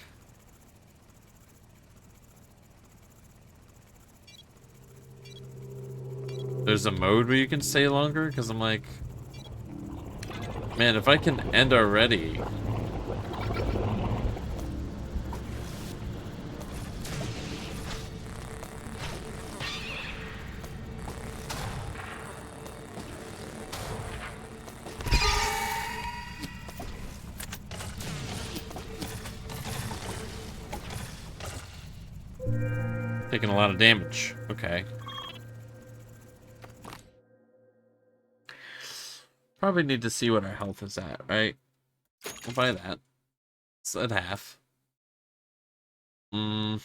there's a mode where you can stay longer because I'm like, man, if I can end already. Taking a lot of damage. Okay. Probably need to see what our health is at, right? We'll buy that. It's at half. Does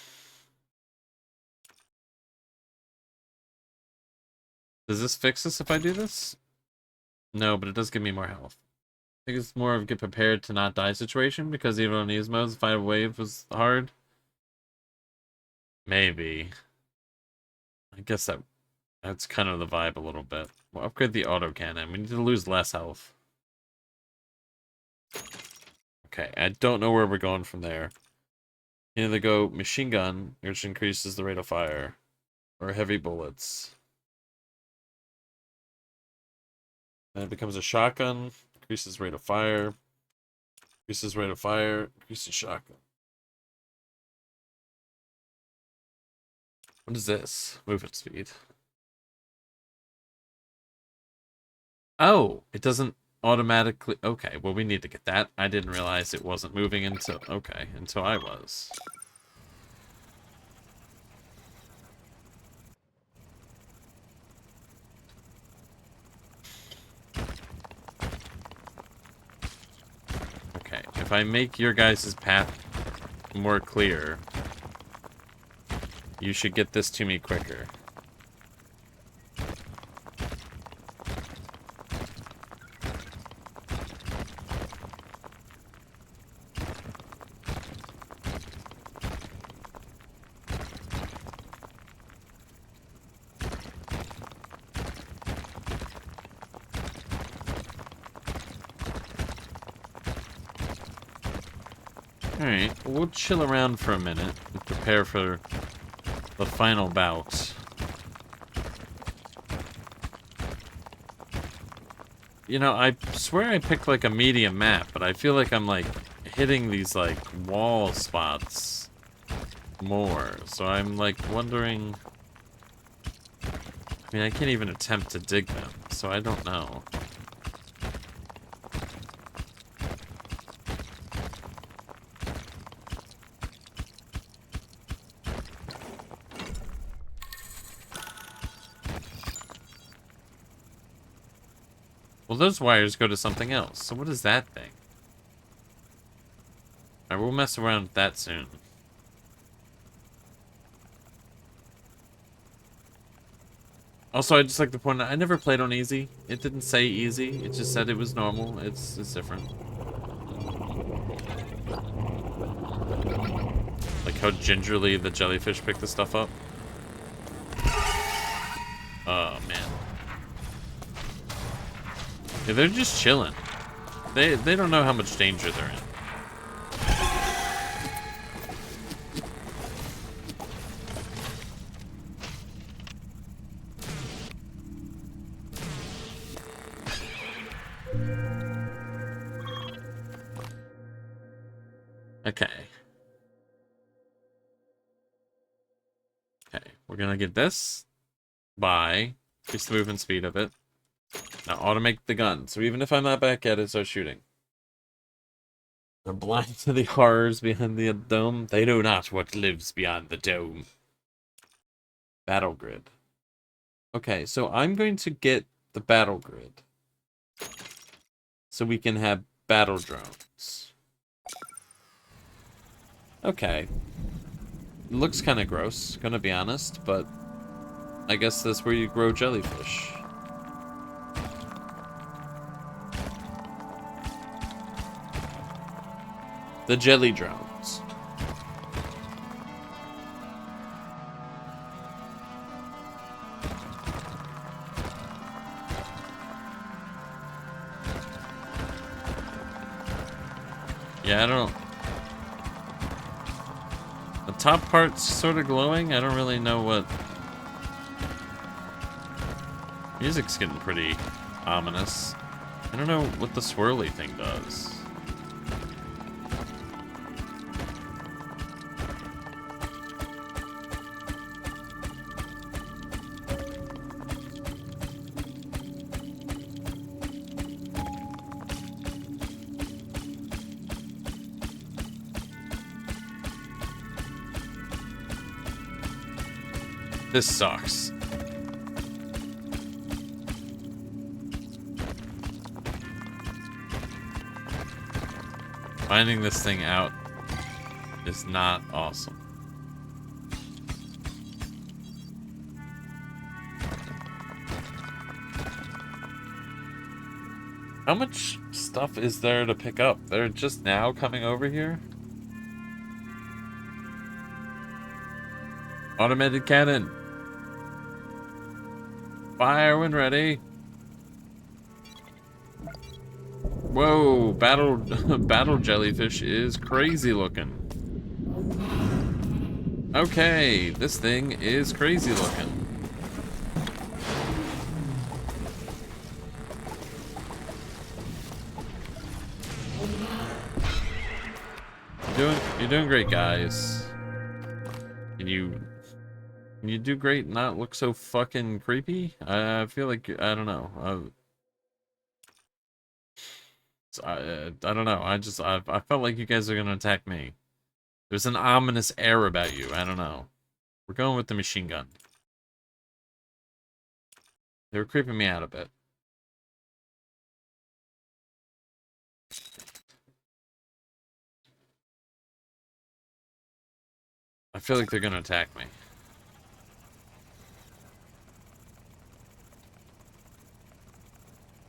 this fix this if I do this? No, but it does give me more health. I think it's more of a get prepared to not die situation because even on these modes, fight a wave was hard. Maybe. I guess that's kind of the vibe a little bit. We'll upgrade the autocannon. We need to lose less health. Okay, I don't know where we're going from there. Either go machine gun, which increases the rate of fire, or heavy bullets. Then it becomes a shotgun. Increases rate of fire. Increases rate of fire. Increases shotgun. What is this? Movement speed. Oh, it doesn't automatically... Okay, well, we need to get that. I didn't realize it wasn't moving until... Okay, until I was. Okay, if I make your guys' path more clear, you should get this to me quicker. Alright, we'll chill around for a minute and prepare for the final bout. You know, I swear I picked like a medium map, but I feel like I'm like hitting these like wall spots more. So I'm like wondering... I mean, I can't even attempt to dig them, so I don't know. Well, those wires go to something else. So what is that thing? Alright, we'll mess around with that soon. Also, I'd just like to point out, I never played on easy. It didn't say easy. It just said it was normal. It's different. Like how gingerly the jellyfish pick the stuff up. Oh, man. Yeah, they're just chilling. They don't know how much danger they're in. Okay. Okay, we're gonna get this by increase the movement speed of it. Now automate the gun, so even if I'm not back at it, start shooting. They're blind to the horrors behind the dome. They know not what lives beyond the dome. Battle grid. Okay, so I'm going to get the battle grid. So we can have battle drones. Okay. It looks kind of gross, gonna be honest, but I guess that's where you grow jellyfish. The jelly drones. Yeah, I don't... The top part's sort of glowing. I don't really know what... Music's getting pretty ominous. I don't know what the swirly thing does. This sucks. Finding this thing out is not awesome. How much stuff is there to pick up? They're just now coming over here? Automated cannon. Fire when ready. Whoa, battle jellyfish is crazy looking. Okay, this thing is crazy looking. you're doing great, guys. Can you do great and not look so fucking creepy? I feel like, I don't know. I don't know. I felt like you guys are gonna attack me. There's an ominous air about you. I don't know. We're going with the machine gun. They were creeping me out a bit. I feel like they're gonna attack me.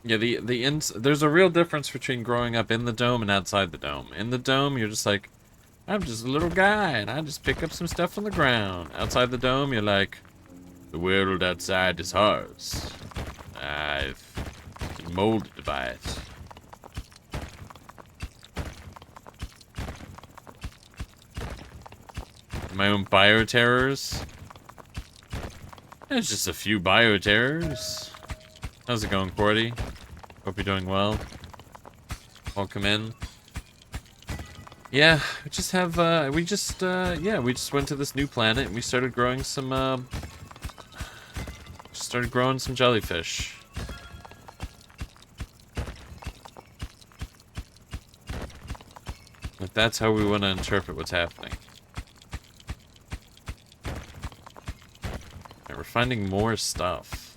Yeah, there's a real difference between growing up in the dome and outside the dome. In the dome, you're just like, I'm just a little guy, and I just pick up some stuff on the ground. Outside the dome, you're like, the world outside is ours. I've been molded by it. My own bioterrors. There's just a few bioterrors. How's it going, Cordy? Hope you're doing well. Welcome in. Yeah, we just have, we just went to this new planet and we started growing some, jellyfish. Like, that's how we want to interpret what's happening. And we're finding more stuff.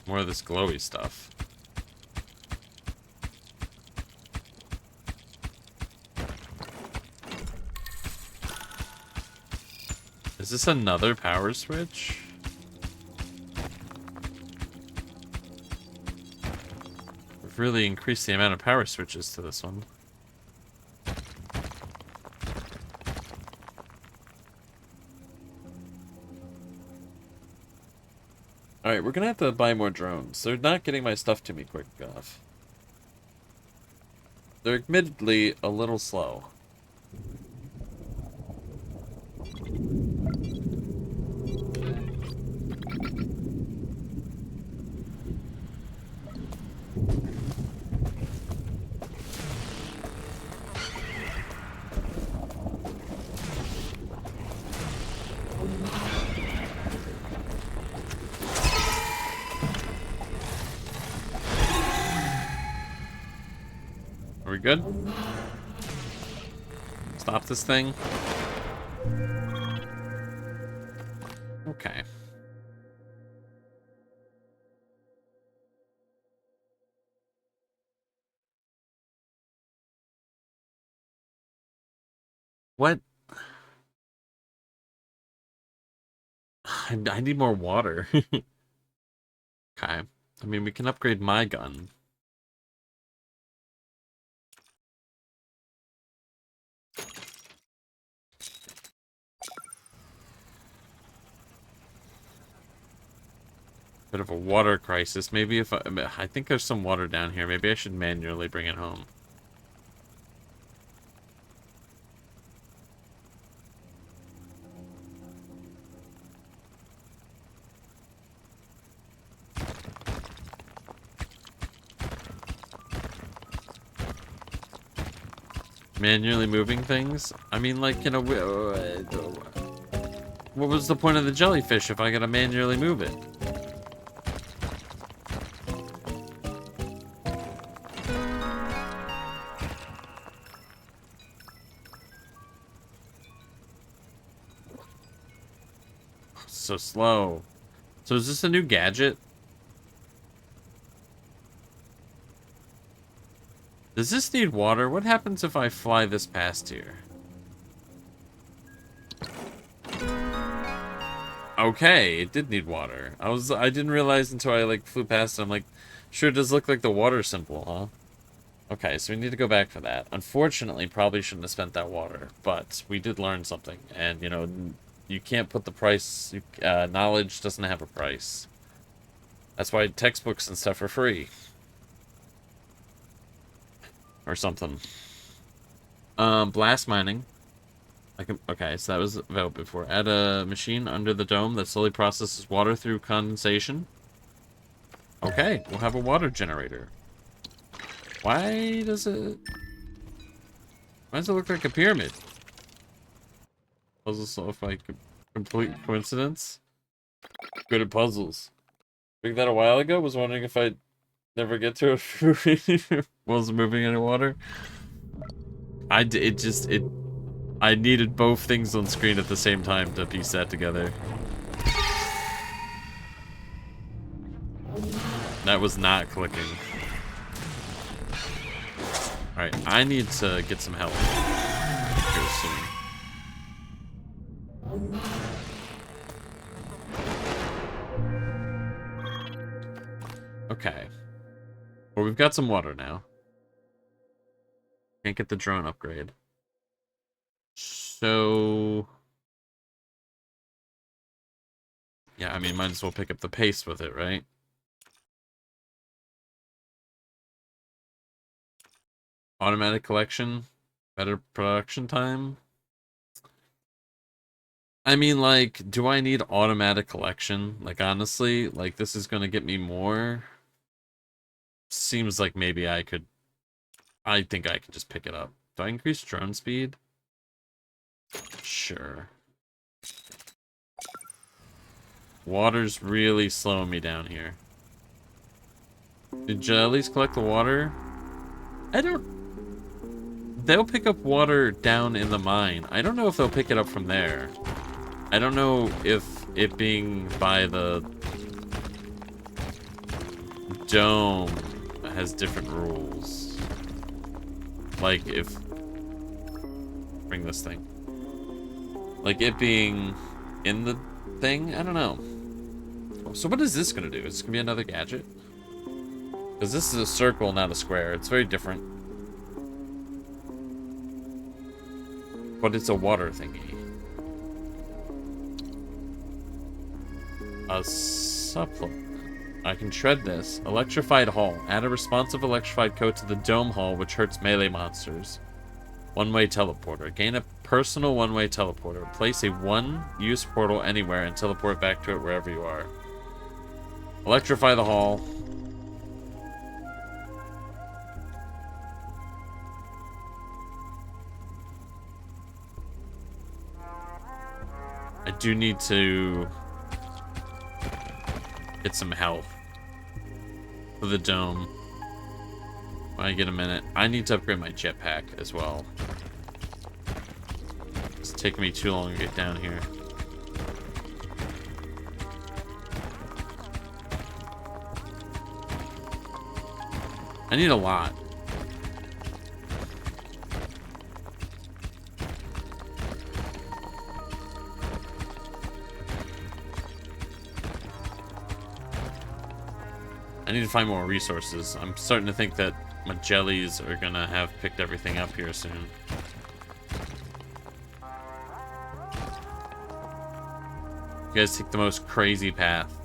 More of this glowy stuff. Is this another power switch? We've really increased the amount of power switches to this one. Alright, we're gonna have to buy more drones. They're not getting my stuff to me quick enough. They're admittedly a little slow. Are we good? Stop this thing. Okay. What? I need more water. Okay. I mean, we can upgrade my gun. Bit of a water crisis. Maybe if I think there's some water down here. Maybe I should manually bring it home. Manually moving things? I mean, like, you know, what was the point of the jellyfish if I gotta manually move it? So slow. So is this a new gadget? Does this need water? What happens if I fly this past here? Okay, it did need water. I didn't realize until I like flew past it. I'm like, sure does look like the water symbol, huh? Okay, so we need to go back for that. Unfortunately, probably shouldn't have spent that water, but we did learn something. And, you know, you can't put the price, knowledge doesn't have a price. That's why textbooks and stuff are free. Or something. Blast mining. Okay, so that was available before. Add a machine under the dome that slowly processes water through condensation. Okay, we'll have a water generator. Why does it look like a pyramid? Puzzles solved by complete coincidence. Good at puzzles. Figured that a while ago. Was wondering if I'd never get to it if it wasn't moving any water. I needed both things on screen at the same time to piece that together. That was not clicking. Alright, I need to get some help here soon. Okay. Well, we've got some water now. Can't get the drone upgrade. So... yeah, I mean, might as well pick up the pace with it, right? Automatic collection. Better production time. I mean, like, do I need automatic collection? Like, honestly, like, this is gonna get me more. Seems like maybe I could... I think I could just pick it up. Do I increase drone speed? Sure. Water's really slowing me down here. Did jellies collect the water? I don't... They'll pick up water down in the mine. I don't know if they'll pick it up from there. I don't know if it being by the dome has different rules. Like if... bring this thing. Like it being in the thing? I don't know. So what is this gonna do? Is this gonna be another gadget? Because this is a circle, not a square. It's very different. But it's a water thingy. A supplement. I can shred this. Electrified hull. Add a responsive electrified coat to the dome hull, which hurts melee monsters. One-way teleporter. Gain a personal one-way teleporter. Place a one-use portal anywhere and teleport back to it wherever you are. Electrify the hull. I do need to get some health for the dome. When I get a minute. I need to upgrade my jetpack as well. It's taking me too long to get down here. I need a lot. I need to find more resources. I'm starting to think that my jellies are gonna have picked everything up here soon. You guys take the most crazy path.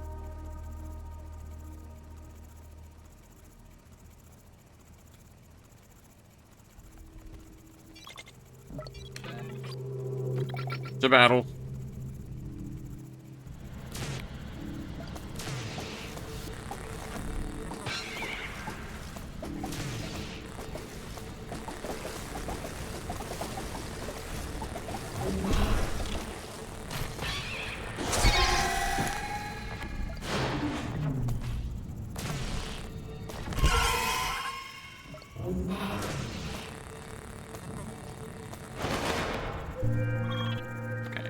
To battle.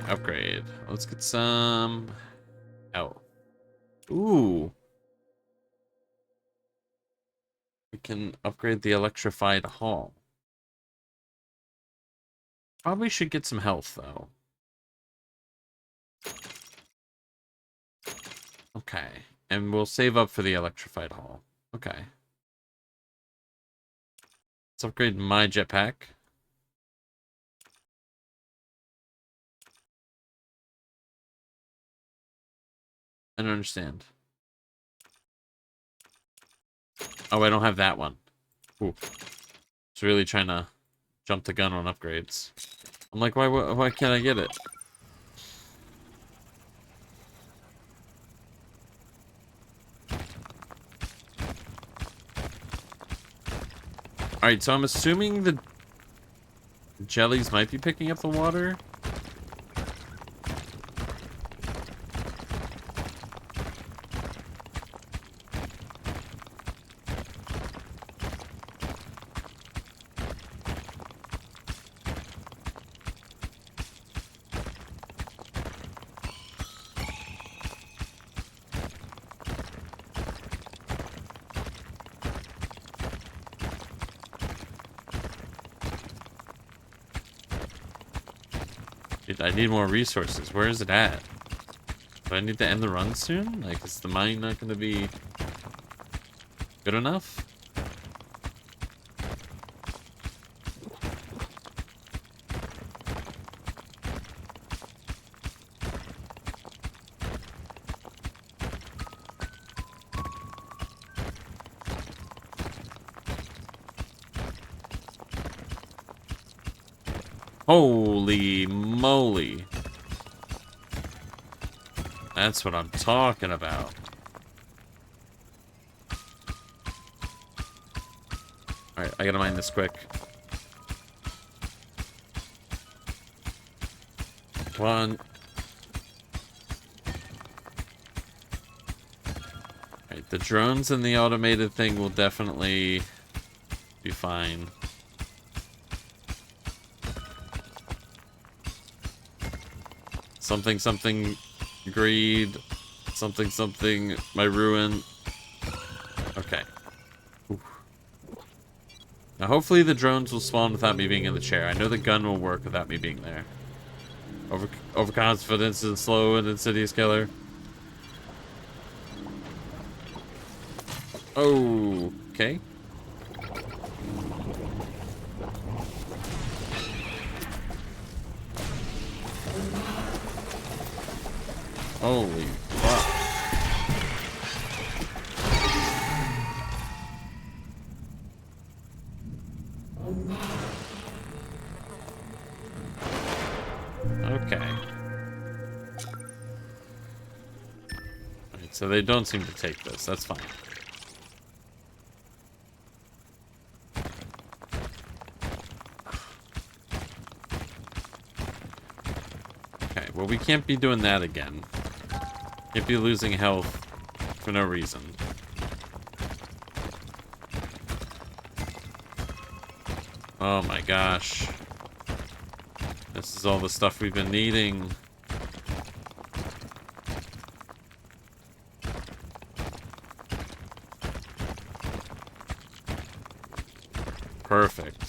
Upgrade. Let's get some out. Ooh. We can upgrade the electrified hull. Probably should get some health though. Okay. And we'll save up for the electrified hull. Okay. Let's upgrade my jetpack. I don't understand. Oh, I don't have that one. Ooh. It's really trying to jump the gun on upgrades. I'm like, why can't I get it? Alright, so I'm assuming the jellies might be picking up the water. I need more resources. Where is it at? Do I need to end the run soon? Like, is the mine not going to be good enough? Holy moly. That's what I'm talking about. Alright, I gotta mine this quick. Come on. Alright, the drones and the automated thing will definitely be fine. Something, something, greed. Something, something, my ruin. Okay. Oof. Now, hopefully the drones will spawn without me being in the chair. I know the gun will work without me being there. Overconfidence is slow and insidious killer. Oh, okay. Holy fuck. Okay. Alright, so they don't seem to take this. That's fine. Okay, well, we can't be doing that again. Can't be losing health for no reason. Oh my gosh. This is all the stuff we've been needing. Perfect.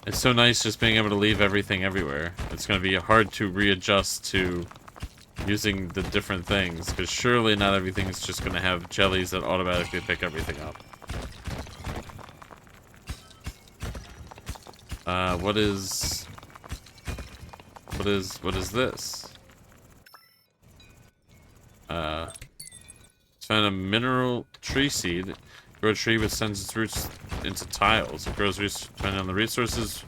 It's so nice just being able to leave everything everywhere. It's going to be hard to readjust to using the different things, because surely not everything is just going to have jellies that automatically pick everything up. What is this? Found a mineral tree seed. Grow a tree which sends its roots into tiles. It grows roots depending on the resources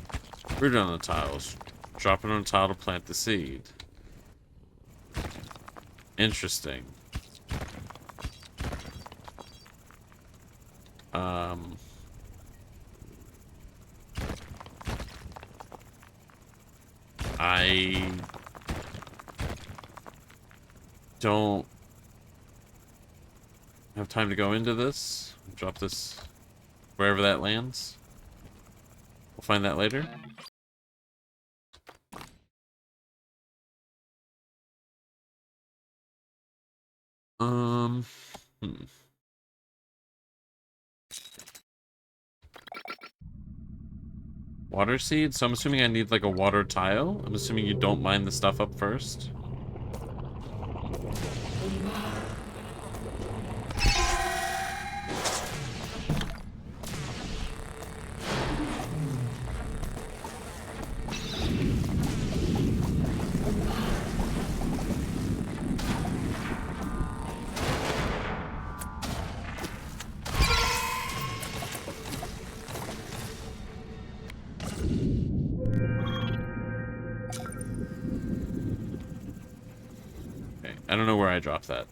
rooted on the tiles. Drop it on a tile to plant the seed. Interesting. I don't have time to go into this. Drop this wherever that lands. We'll find that later. Water seed? So I'm assuming I need like a water tile. I'm assuming you don't mine the stuff up first. I don't know where I dropped that.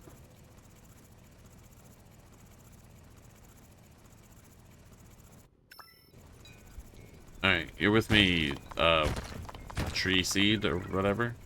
Alright, you're with me, tree seed or whatever.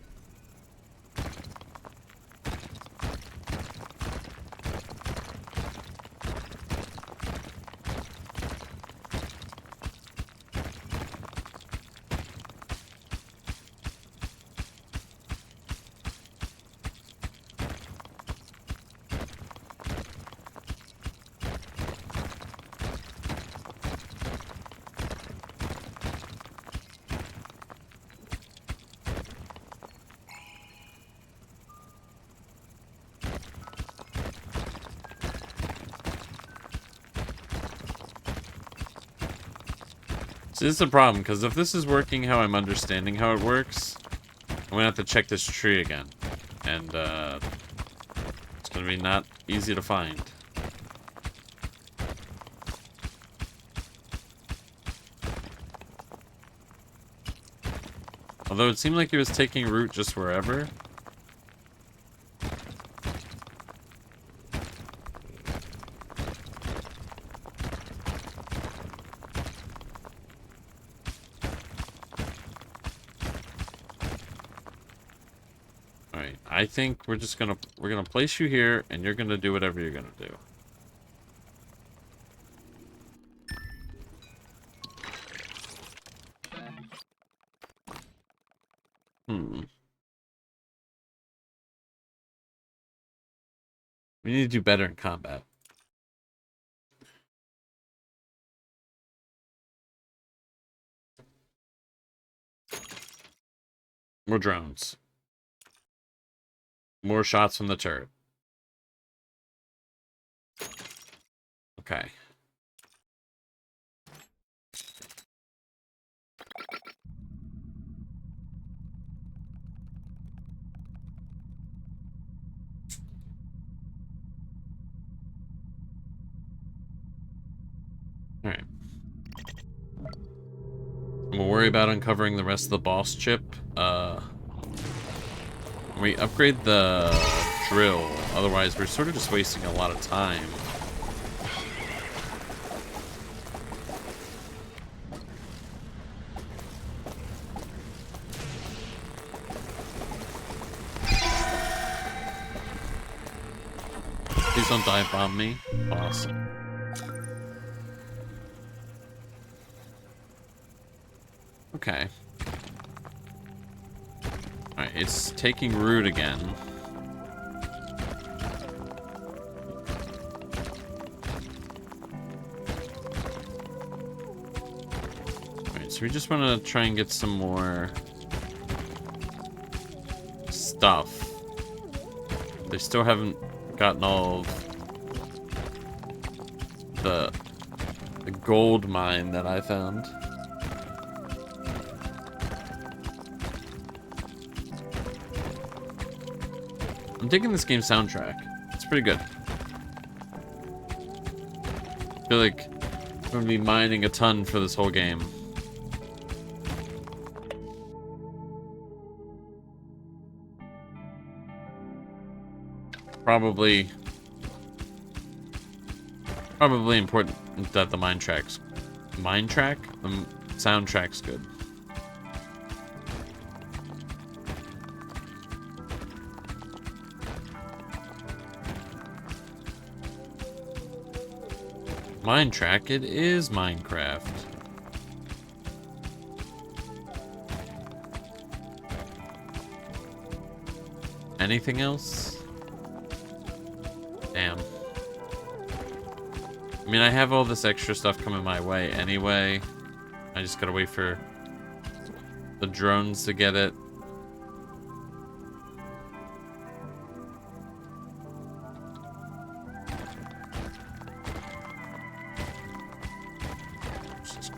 See, this is a problem, because if this is working how I'm understanding how it works, I'm gonna have to check this tree again. And, it's gonna be not easy to find. Although it seemed like it was taking root just wherever. Alright, I think we're gonna place you here, and you're gonna do whatever you're gonna do. We need to do better in combat. More drones. More shots from the turret. Okay. Alright. We'll worry about uncovering the rest of the boss chip. We upgrade the drill, otherwise we're sort of just wasting a lot of time. Please don't dive bomb me. Awesome. Okay. Alright, it's taking root again. Alright, so we just want to try and get some more stuff. They still haven't gotten all of the gold mine that I found. I'm digging this game's soundtrack. It's pretty good. I feel like I'm gonna be mining a ton for this whole game. Probably important that the the soundtrack's good. Minetrack, it is Minecraft. Anything else? Damn. I mean, I have all this extra stuff coming my way anyway. I just gotta wait for the drones to get it.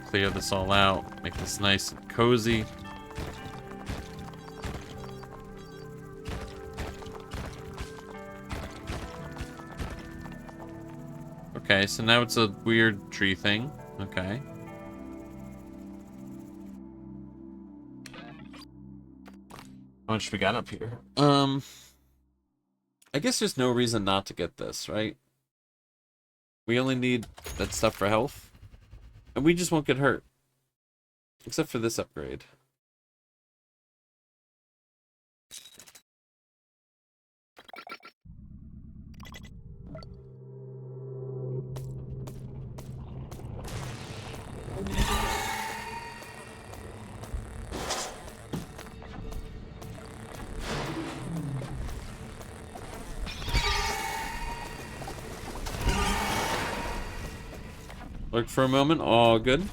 Clear this all out, make this nice and cozy. Okay, so now it's a weird tree thing. Okay. How much we got up here? I guess there's no reason not to get this, right? We only need that stuff for health. And we just won't get hurt. Except for this upgrade. Look for a moment. All good.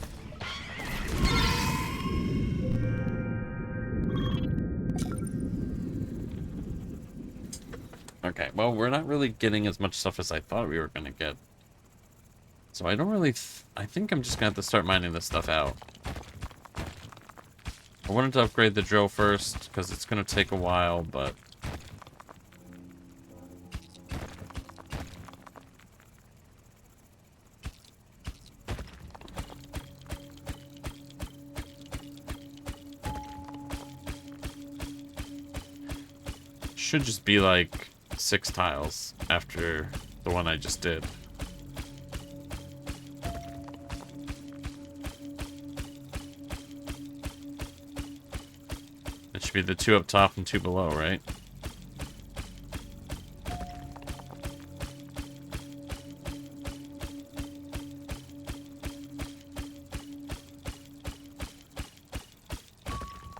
Okay, well, we're not really getting as much stuff as I thought we were going to get. So I don't really... I think I'm just going to have to start mining this stuff out. I wanted to upgrade the drill first, because it's going to take a while, but... should just be like 6 tiles after the one I just did. It should be the 2 up top and 2 below, right?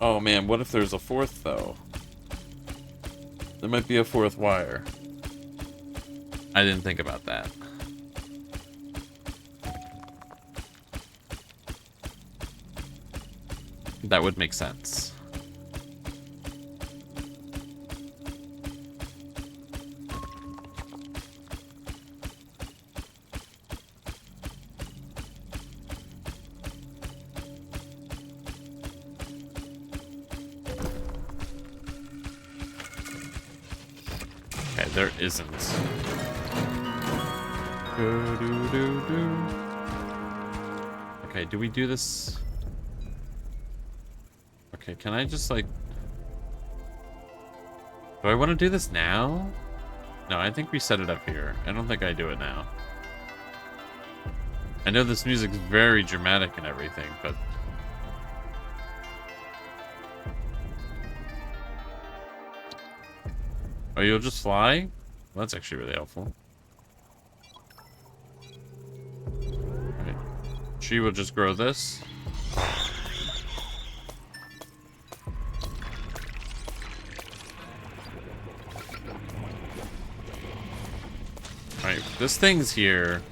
Oh man, what if there's a 4th though? There might be a 4th wire. I didn't think about that. That would make sense. There isn't. Okay, do we do this? Okay, can I just like... do I want to do this now? No, I think we set it up here. I don't think I do it now. I know this music's very dramatic and everything, but... oh, you'll just fly? Well, that's actually really helpful. Okay. She will just grow this. Alright, this thing's here.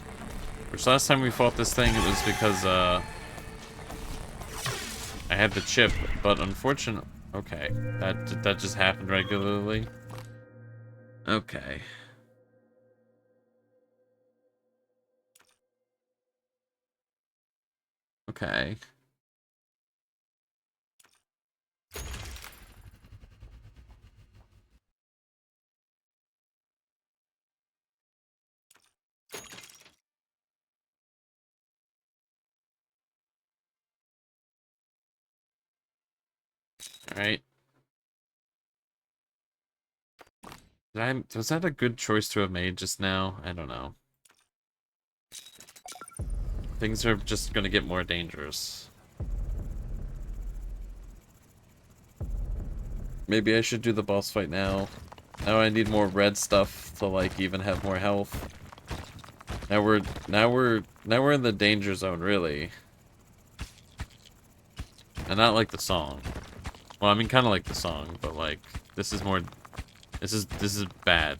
Which last time we fought this thing, it was because, I had the chip, but unfortunately... okay, that just happened regularly. Okay. Okay. All right. Was that a good choice to have made just now? I don't know. Things are just gonna get more dangerous. Maybe I should do the boss fight now. Now I need more red stuff to like even have more health. Now we're in the danger zone, really. And not like the song. Well, I mean kind of like the song, but like this is more this is bad.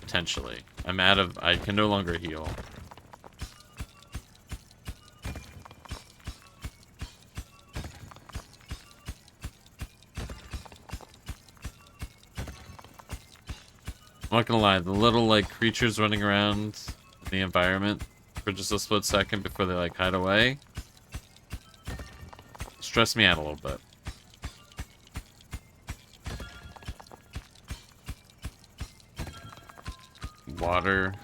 Potentially. I can no longer heal. I'm not gonna lie, the little, like, creatures running around the environment for just a split second before they, like, hide away stress me out a little bit. Water.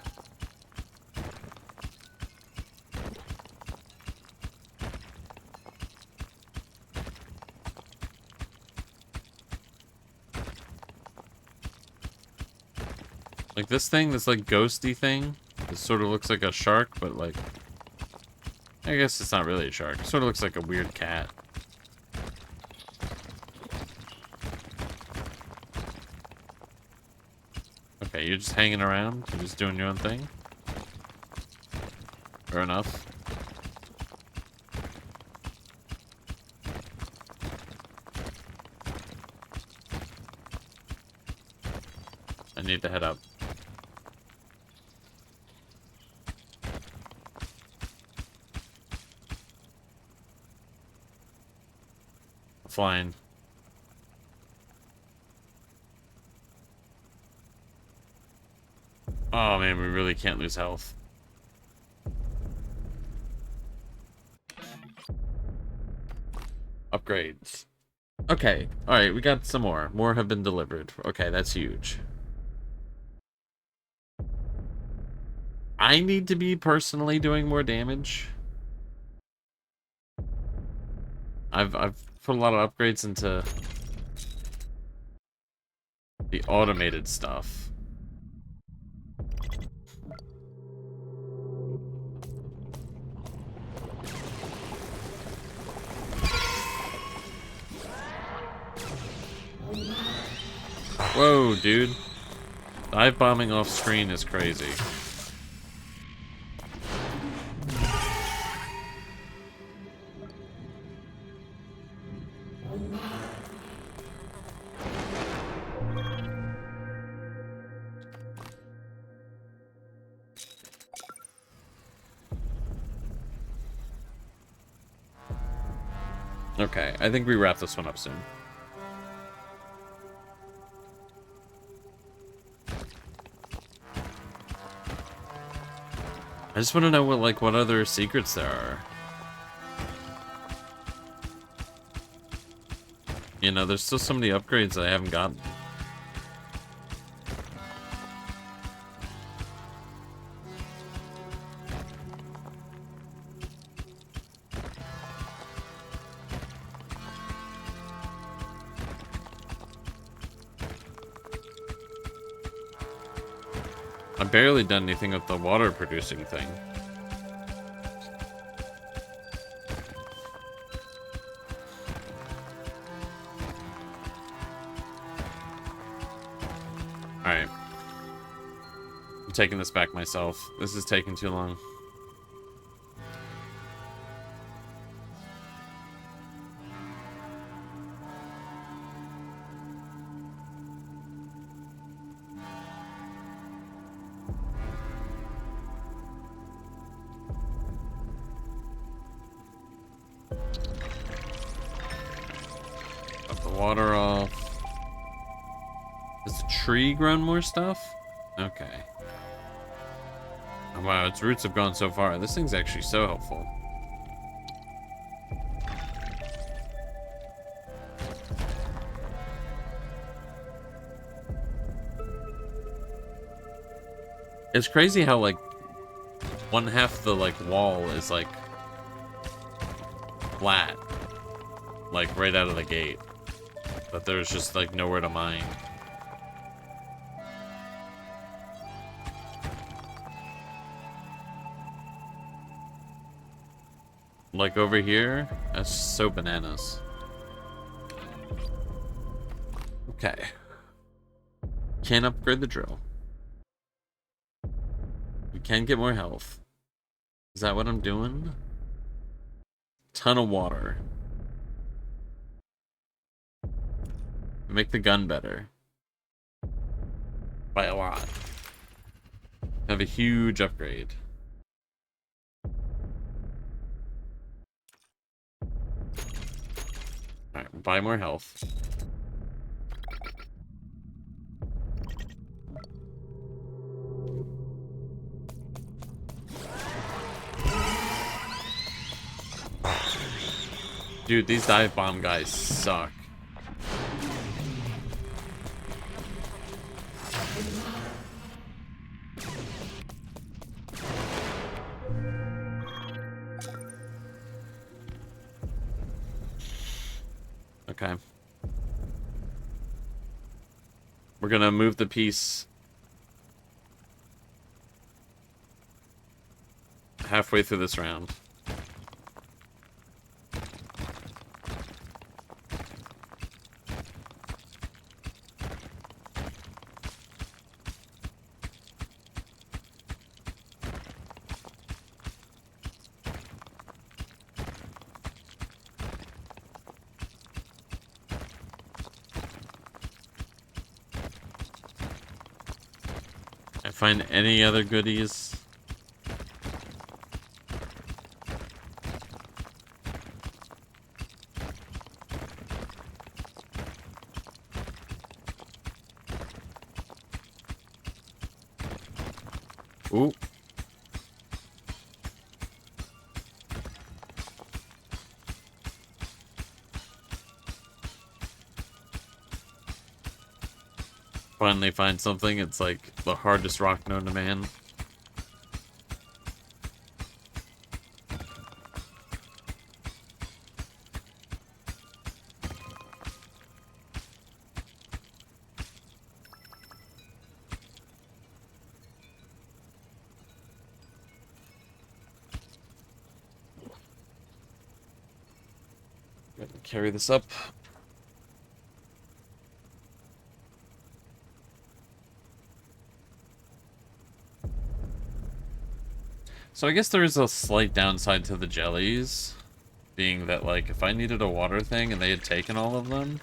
Like this thing, this like ghosty thing, this sort of looks like a shark, but like, I guess it's not really a shark. It sort of looks like a weird cat. Okay, you're just hanging around? You're just doing your own thing? Fair enough. I need to head up. Flying. Oh man, we really can't lose health. upgrades. Okay, alright, we got some more. More have been delivered. Okay, that's huge. I need to be personally doing more damage. I've put a lot of upgrades into the automated stuff. Whoa, dude. Dive bombing off screen is crazy. Okay, I think we wrap this one up soon. I just want to know what other secrets there are. You know, there's still so many upgrades that I haven't gotten. I've barely done anything with the water producing thing. Alright. I'm taking this back myself. This is taking too long. Water off. Has the tree grown more stuff? Okay. Oh, wow, its roots have gone so far. This thing's actually so helpful. It's crazy how, like, one half the, like, wall is, like, flat. Like, right out of the gate. But there's just, like, nowhere to mine. Like, over here? That's so bananas. Okay. Can't upgrade the drill. We can get more health. Is that what I'm doing? Ton of water. Make the gun better. By a lot. Have a huge upgrade. Alright, buy more health. Dude, these dive bomb guys suck. Okay. We're gonna move the piece halfway through this round. Find any other goodies? Ooh. finally find something. It's like the hardest rock known to man. Carry this up. So I guess there is a slight downside to the jellies, being that, like, if I needed a water thing and they had taken all of them,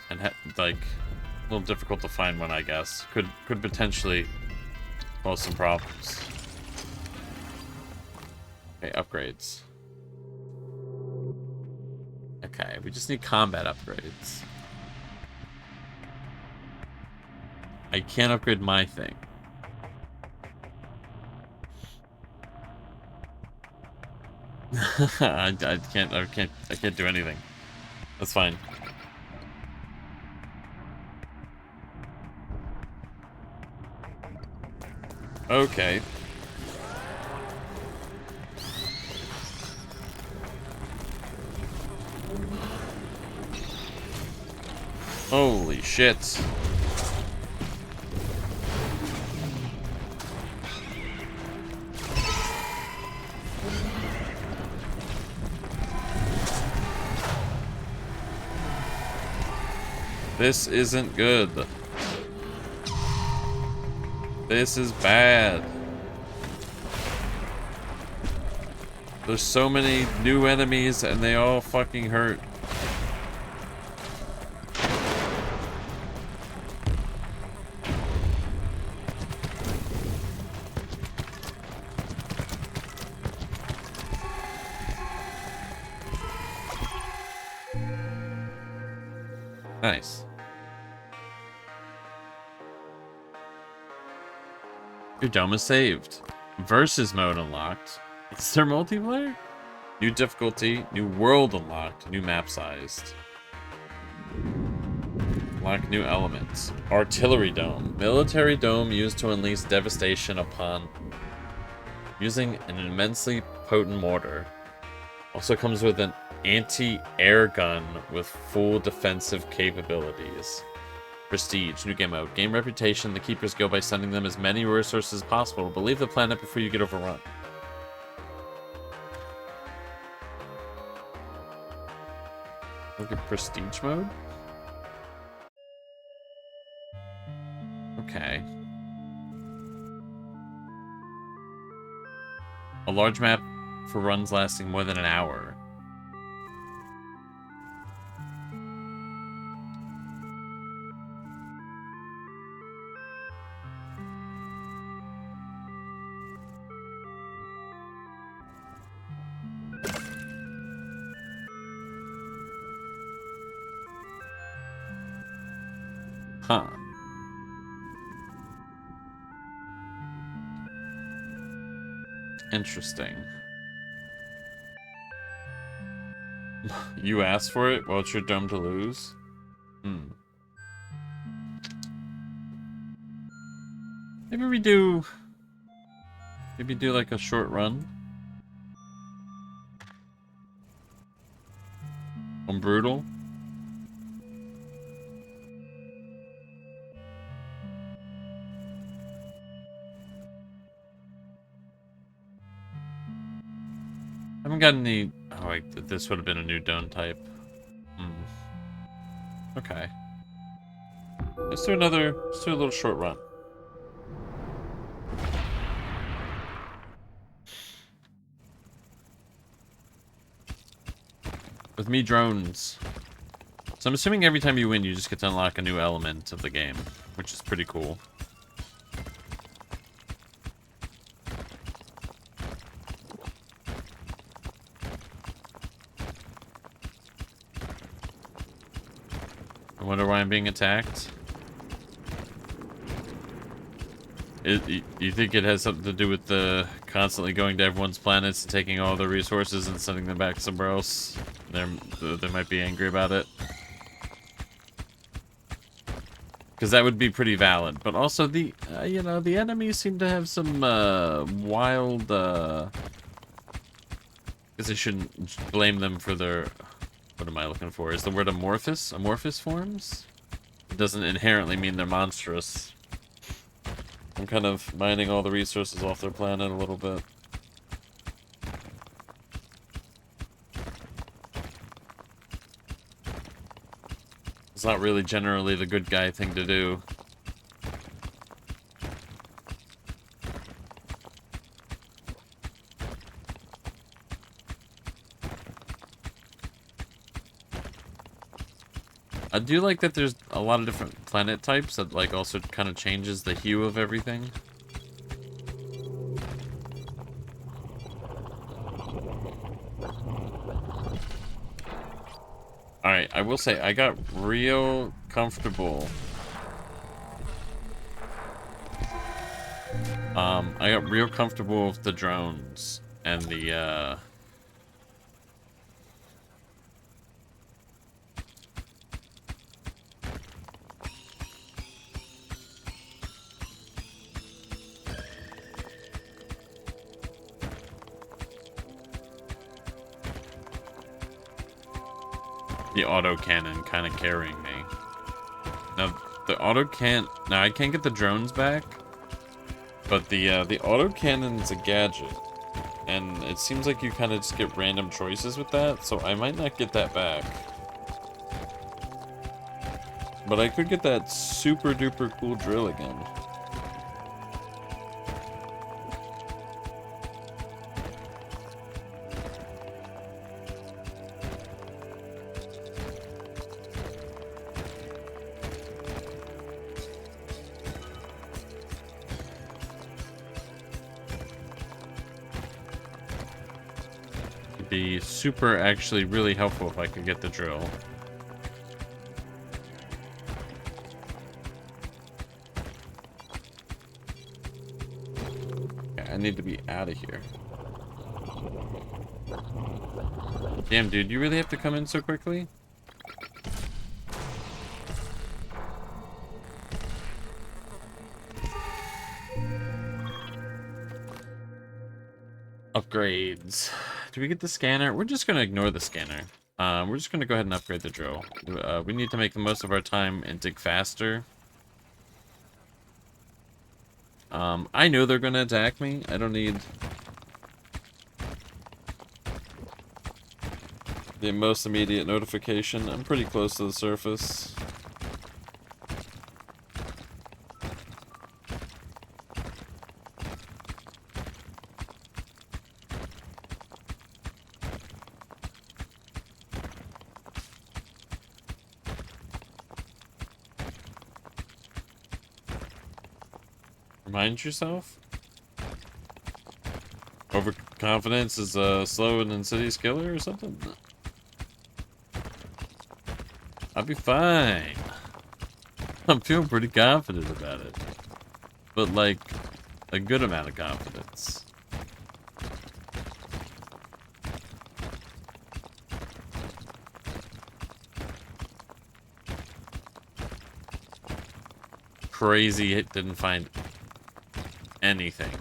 and like, a little difficult to find one, I guess, could potentially cause some problems. Okay, upgrades. Okay, we just need combat upgrades. I can't upgrade my thing. I can't do anything. That's fine. Okay. Holy shit. This isn't good. This is bad. There's so many new enemies and they all fucking hurt. Nice. Your dome is saved. Versus mode unlocked. Is there multiplayer? New difficulty, new world unlocked, new map sized. Unlock new elements. Artillery dome. Military dome used to unleash devastation upon using an immensely potent mortar. Also comes with an anti-air gun with full defensive capabilities. Prestige, new game mode. Game reputation, the keepers go by sending them as many resources as possible, but leave the planet before you get overrun. Look at prestige mode? Okay. A large map for runs lasting more than an hour. Huh. Interesting. You asked for it? Well, it's your dome to lose? Hmm. Maybe do like a short run on Brutal. I haven't gotten any. Oh, wait, this would have been a new dome type. Okay. Let's do a little short run. With me drones. So I'm assuming every time you win, you just get to unlock a new element of the game, which is pretty cool. I wonder why I'm being attacked. You think it has something to do with the constantly going to everyone's planets and taking all the resources and sending them back somewhere else? They might be angry about it. Because that would be pretty valid. But also the, you know, the enemies seem to have some, wild, Because I shouldn't blame them for their... What am I looking for? Is the word amorphous? Amorphous forms? It doesn't inherently mean they're monstrous. I'm kind of mining all the resources off their planet a little bit. It's not really generally the good guy thing to do. I do like that there's a lot of different planet types that like also kind of changes the hue of everything. Alright, I will say I got real comfortable. I got real comfortable with the drones and the autocannon kind of carrying me. Now, the now I can't get the drones back, but the autocannon's a gadget, and it seems like you kind of just get random choices with that, so I might not get that back. But I could get that super duper cool drill again. Be super actually really helpful if I could get the drill. Okay, I need to be out of here. Damn, dude, you really have to come in so quickly? Upgrades. Do we get the scanner? We're just going to ignore the scanner. We're just going to go ahead and upgrade the drill. We need to make the most of our time and dig faster. I know they're going to attack me. I don't need the most immediate notification. I'm pretty close to the surface. Remind yourself? Overconfidence is a slow and insidious killer or something? I'll be fine. I'm feeling pretty confident about it. But like, a good amount of confidence. Crazy it didn't find anything.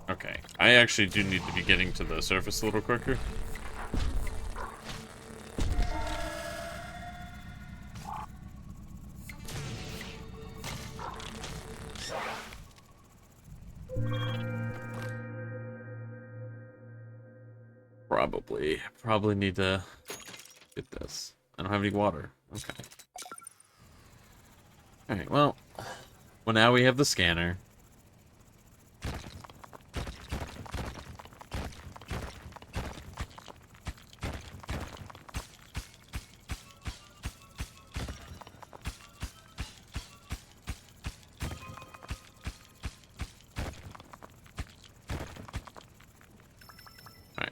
Okay, I actually do need to be getting to the surface a little quicker. Probably need to get this. I don't have any water. Okay. Alright, well, now we have the scanner.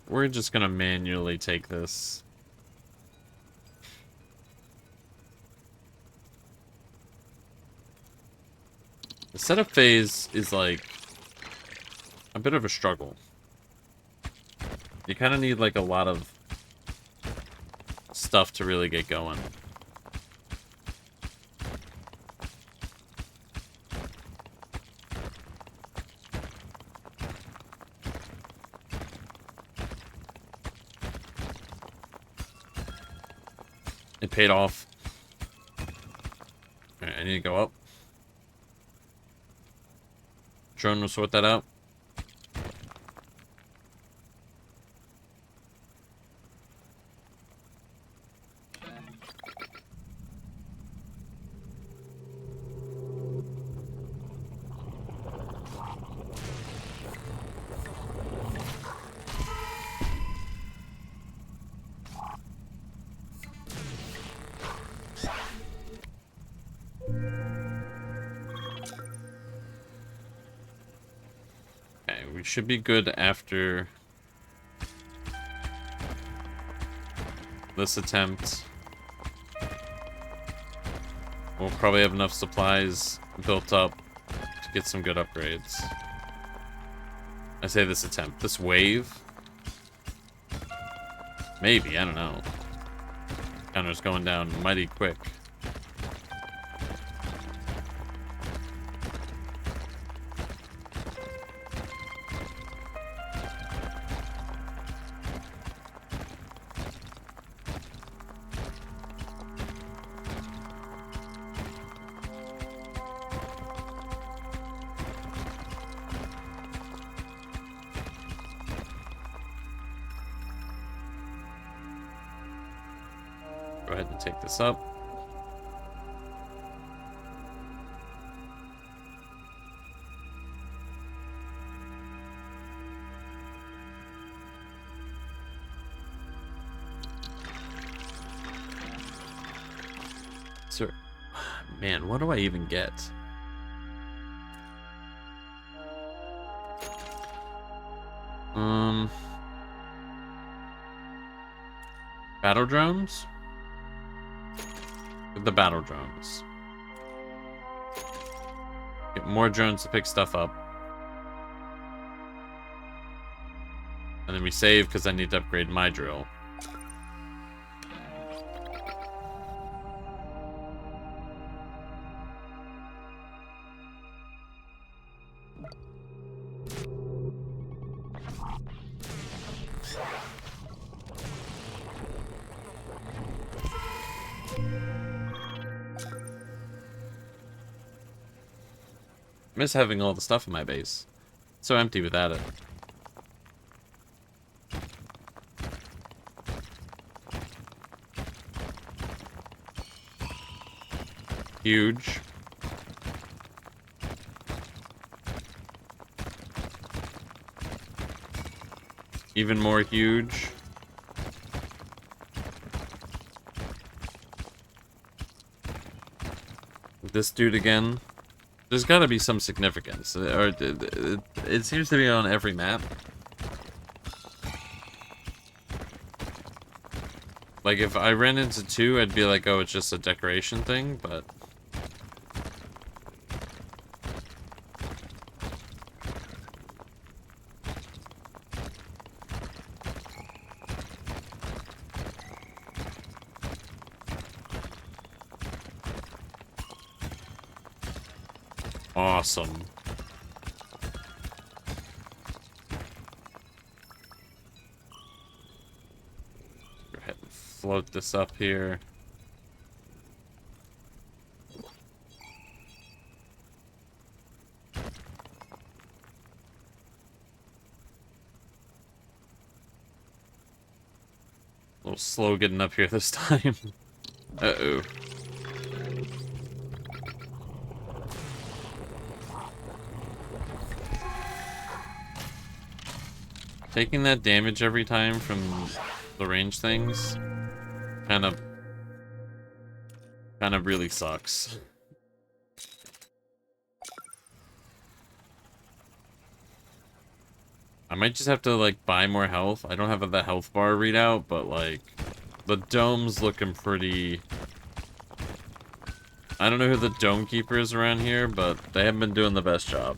We're just gonna manually take this. The setup phase is like a bit of a struggle. You kind of need like a lot of stuff to really get going. It paid off. Alright, I need to go up. Drone will sort that out. Should be good after this attempt. We'll probably have enough supplies built up to get some good upgrades. I say this attempt. This wave? Maybe, I don't know. Counter's going down mighty quick. Go ahead and take this up. Sir, man, what do I even get? Battle drones? The battle drones. Get more drones to pick stuff up. And then we save because I need to upgrade my drill. Miss having all the stuff in my base. It's so empty without it. Huge. Even more huge. This dude again. There's got to be some significance, or it seems to be on every map. Like, if I ran into two, I'd be like, oh, it's just a decoration thing, but... Awesome. Go ahead and float this up here. A little slow getting up here this time. Uh-oh. Taking that damage every time from the range things kind of really sucks. I might just have to like buy more health. I don't have the health bar readout, but like the dome's looking pretty I don't know who the Dome Keeper is around here, but they haven't been doing the best job.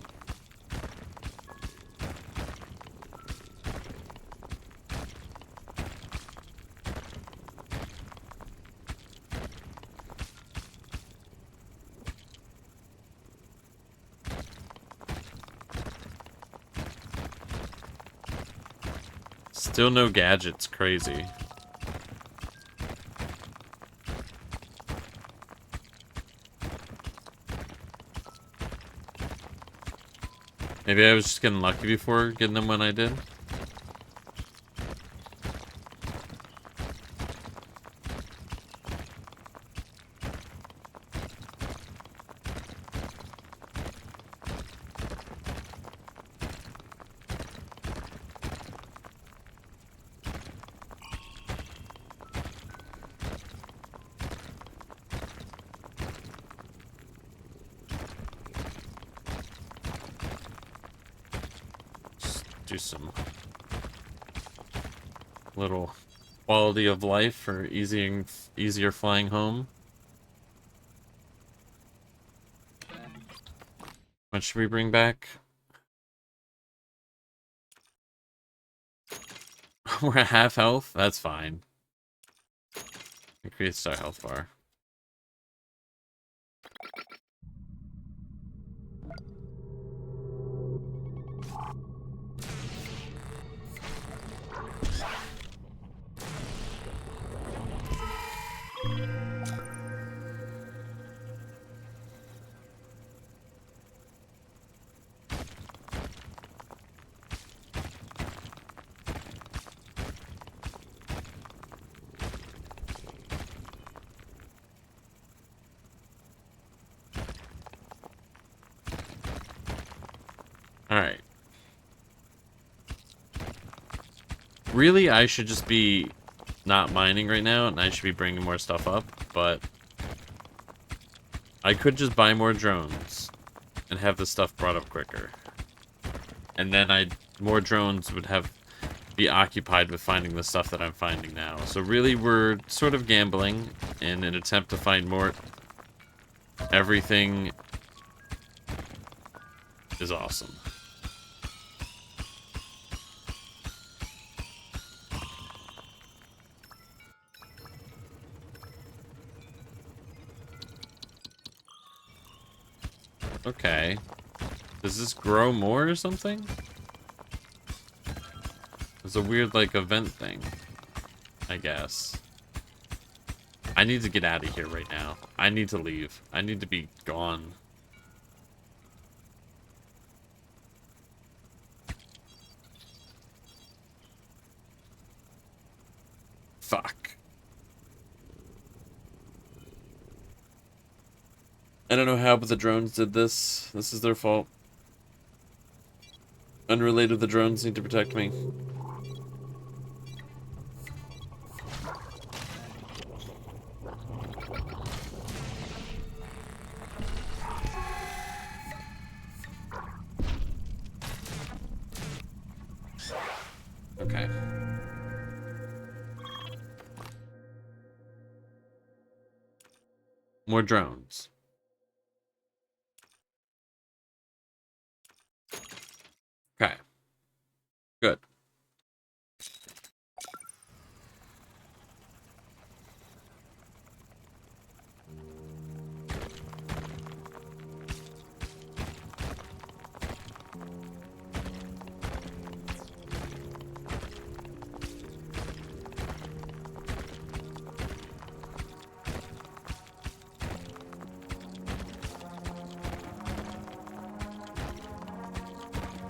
Still no gadgets, crazy. Maybe I was just getting lucky before getting them when I did. Do some little quality of life for easier flying home. What should we bring back? We're at half health? That's fine. Increase our health bar. Alright. Really, I should just be not mining right now, and I should be bringing more stuff up, but I could just buy more drones and have the stuff brought up quicker. And then more drones would be occupied with finding the stuff that I'm finding now. So really, we're sort of gambling in an attempt to find more. Everything is awesome. Okay. Does this grow more or something? It's a weird, like, event thing, I guess. I need to get out of here right now. I need to leave. I need to be gone. Fuck. I don't know how, but the drones did this. This is their fault. Unrelated, the drones need to protect me. Okay. More drones. Okay. Good.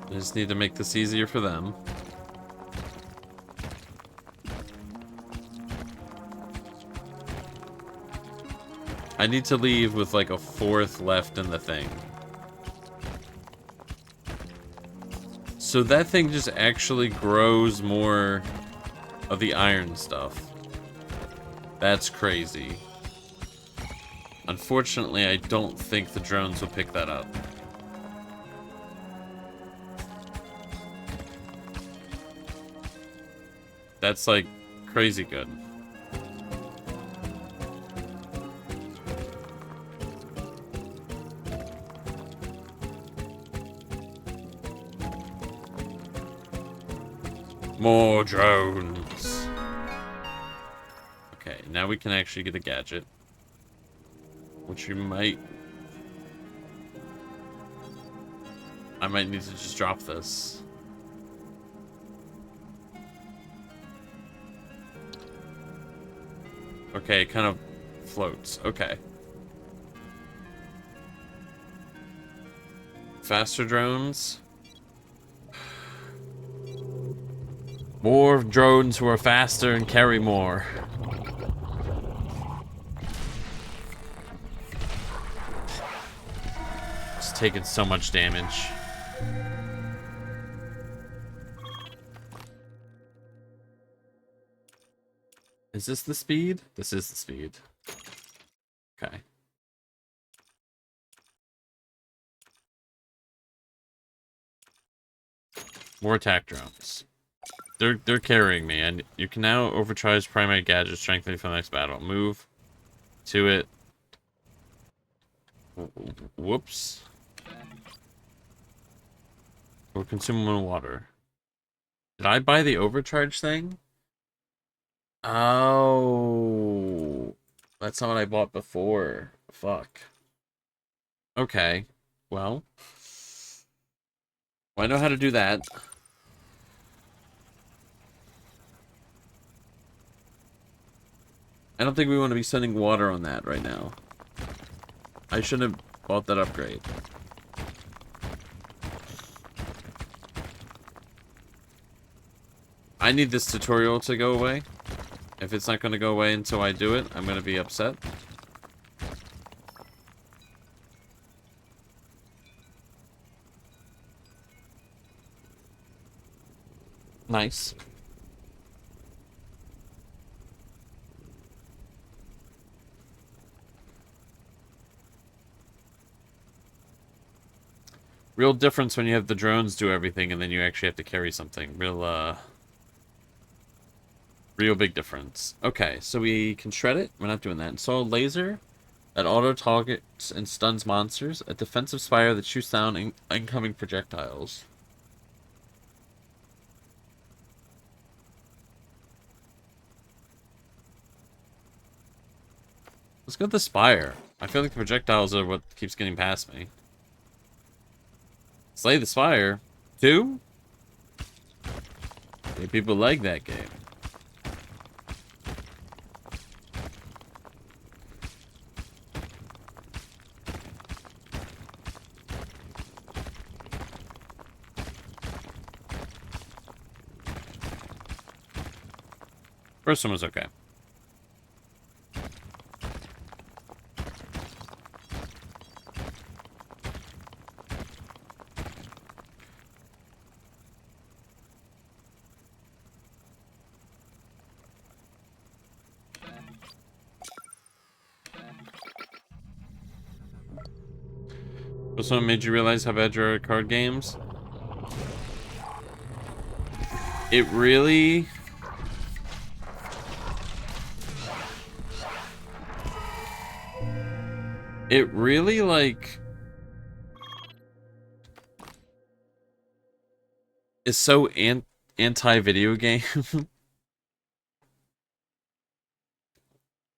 I just need to make this easier for them. I need to leave with like a fourth left in the thing. So that thing just actually grows more of the iron stuff. That's crazy. Unfortunately, I don't think the drones will pick that up. That's like crazy good. More drones. Okay, now we can actually get a gadget. Which we might... I might need to just drop this. Okay, it kind of floats. Okay. Faster drones. More drones who are faster and carry more. It's taking so much damage. Is this the speed? This is the speed. Okay. More attack drones. They're carrying me, and you can now overcharge primary gadget strengthening for the next battle. Move to it. Whoops. Or consume more water. Did I buy the overcharge thing? Oh. That's not what I bought before. Fuck. Okay. Well. I know how to do that. I don't think we want to be sending water on that right now. I shouldn't have bought that upgrade. I need this tutorial to go away. If it's not going to go away until I do it, I'm going to be upset. Nice. Real difference when you have the drones do everything and then you actually have to carry something. Real big difference. Okay, so we can shred it. We're not doing that. So a laser that auto-targets and stuns monsters. A defensive spire that shoots down incoming projectiles. Let's go with the spire. I feel like the projectiles are what keeps getting past me. Slay the spire. 2? Hey, people like that game. First one was okay. First one made you realize how bad you are at card games? It really... It really, like... is so anti-video game.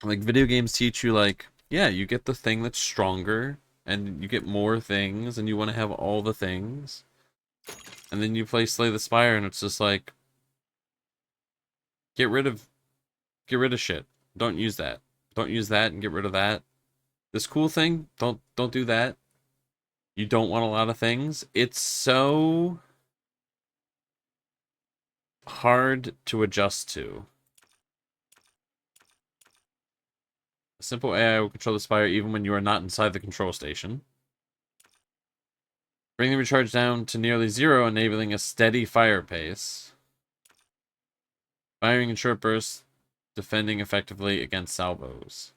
Like, video games teach you, like, yeah, you get the thing that's stronger, and you get more things, and you want to have all the things. And then you play Slay the Spire, and it's just like... Get rid of shit. Don't use that. Don't use that and get rid of that. This cool thing, don't do that. You don't want a lot of things. It's so hard to adjust to. A simple AI will control the spire even when you are not inside the control station. Bring the recharge down to nearly 0, enabling a steady fire pace. Firing in short bursts, defending effectively against salvos.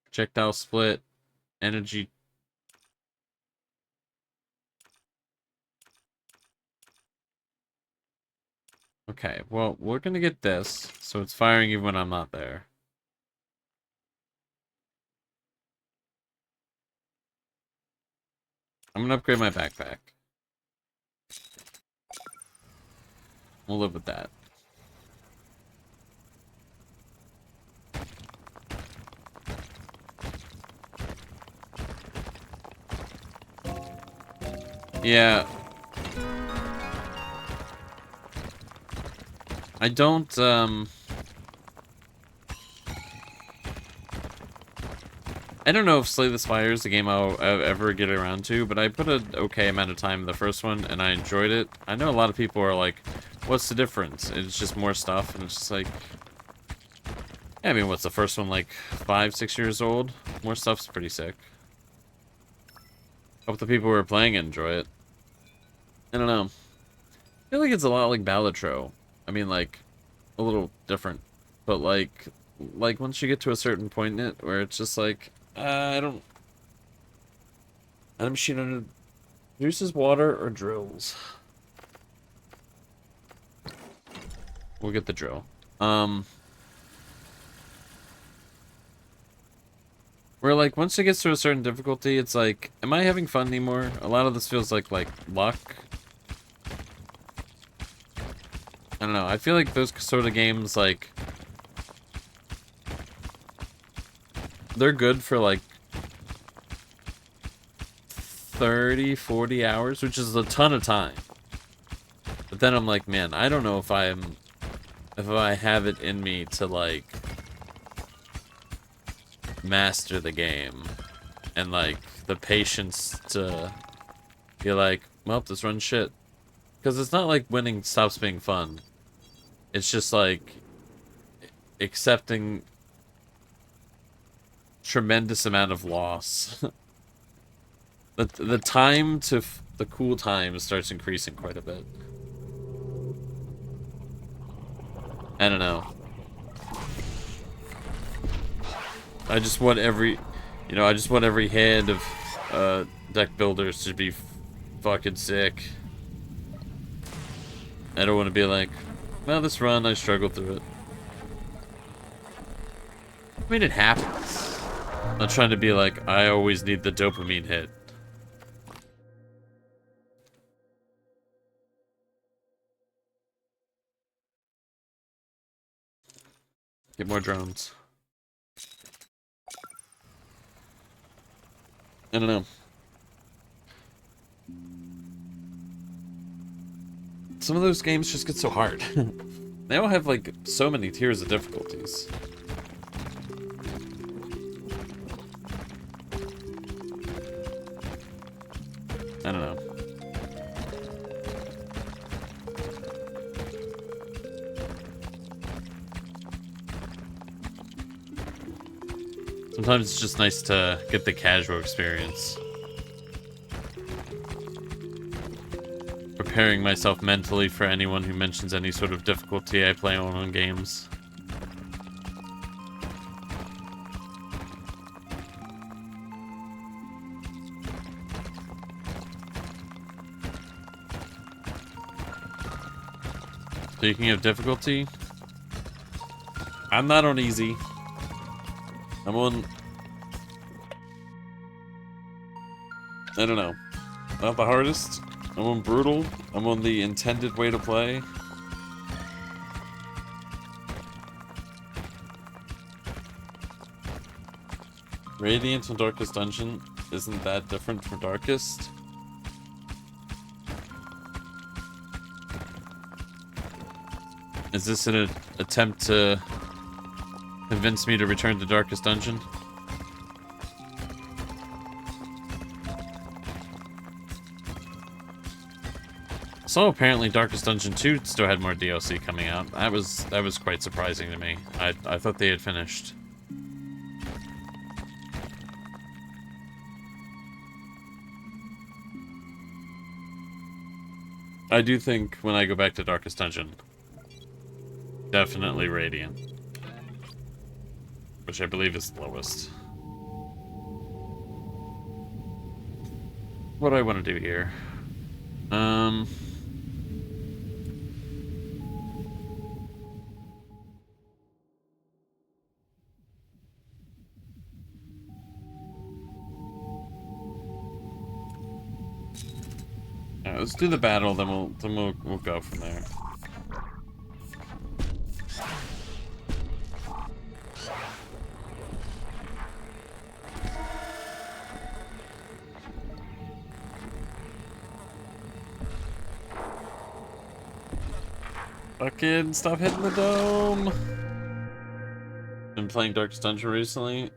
Projectile split, energy. Okay, well, we're gonna get this, so it's firing even when I'm not there. I'm gonna upgrade my backpack. We'll live with that. Yeah. I don't, I don't know if Slay the Spire is a game I'll ever get around to, but I put an okay amount of time in the first one, and I enjoyed it. I know a lot of people are like, what's the difference? It's just more stuff, and it's just like... Yeah, I mean, what's the first one, like 5, 6 years old? More stuff's pretty sick. Hope the people who are playing it enjoy it. I don't know. I feel like it's a lot like Balatro. I mean, like, a little different. But, like once you get to a certain point in it, where it's just like, I don't... Item sheet under... Produces water or drills? We'll get the drill. Where, like, once it gets to a certain difficulty, it's like, am I having fun anymore? A lot of this feels like luck. I don't know. I feel like those sort of games, like, they're good for, like, 30, 40 hours, which is a ton of time. But then I'm like, man, I don't know if I have it in me to, like, master the game. And, like, the patience to be like, well, this runs shit. Because it's not like winning stops being fun. It's just, like, accepting tremendous amount of loss. the time to... the cool time starts increasing quite a bit. I don't know. I just want every... You know, I just want every hand of deck builders to be fucking sick. I don't want to be like, well, this run, I struggled through it. I mean, it happens. I'm not trying to be like, I always need the dopamine hit. Get more drones. I don't know. Some of those games just get so hard. They all have, like, so many tiers of difficulties. I don't know. Sometimes it's just nice to get the casual experience. Preparing myself mentally for anyone who mentions any sort of difficulty I play on games. Speaking of difficulty, I'm not on easy. I'm on... I don't know. Not the hardest. I'm on brutal. I'm on the intended way to play. Radiant and Darkest Dungeon isn't that different from Darkest. Is this an attempt to convince me to return to Darkest Dungeon? So apparently Darkest Dungeon 2 still had more DLC coming out. That was quite surprising to me. I thought they had finished. I do think when I go back to Darkest Dungeon, definitely Radiant. Which I believe is the lowest. What do I want to do here? Alright, let's do the battle, then we'll go from there. Fucking stop hitting the dome! Been playing Darkest Dungeon recently.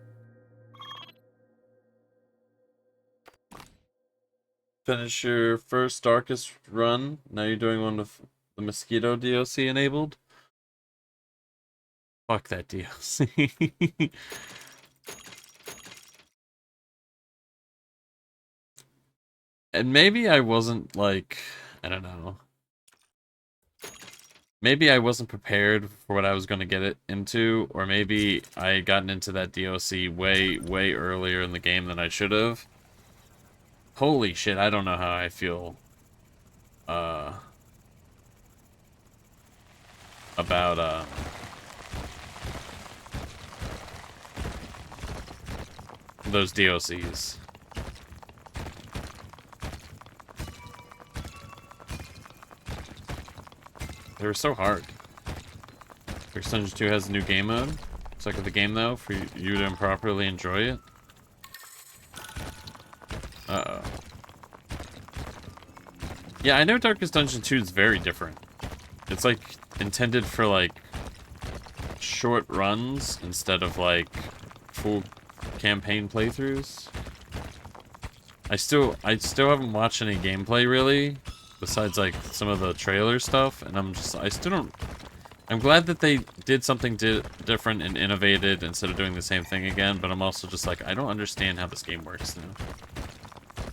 Finish your first Darkest run. Now you're doing one with the Mosquito DLC enabled. Fuck that DLC. And maybe I wasn't like, I don't know. Maybe I wasn't prepared for what I was going to get it into, or maybe I had gotten into that DLC way, way earlier in the game than I should have. Holy shit, I don't know how I feel about those DLCs. They were so hard. Darkest Dungeon 2 has a new game mode. Suck at the game though, for you to improperly enjoy it. Uh-oh. Yeah, I know Darkest Dungeon 2 is very different. It's like intended for like short runs instead of like full campaign playthroughs. I still haven't watched any gameplay really, besides like some of the trailer stuff, and I still don't. I'm glad that they did something different and innovated instead of doing the same thing again, but I'm also just like, I don't understand how this game works now.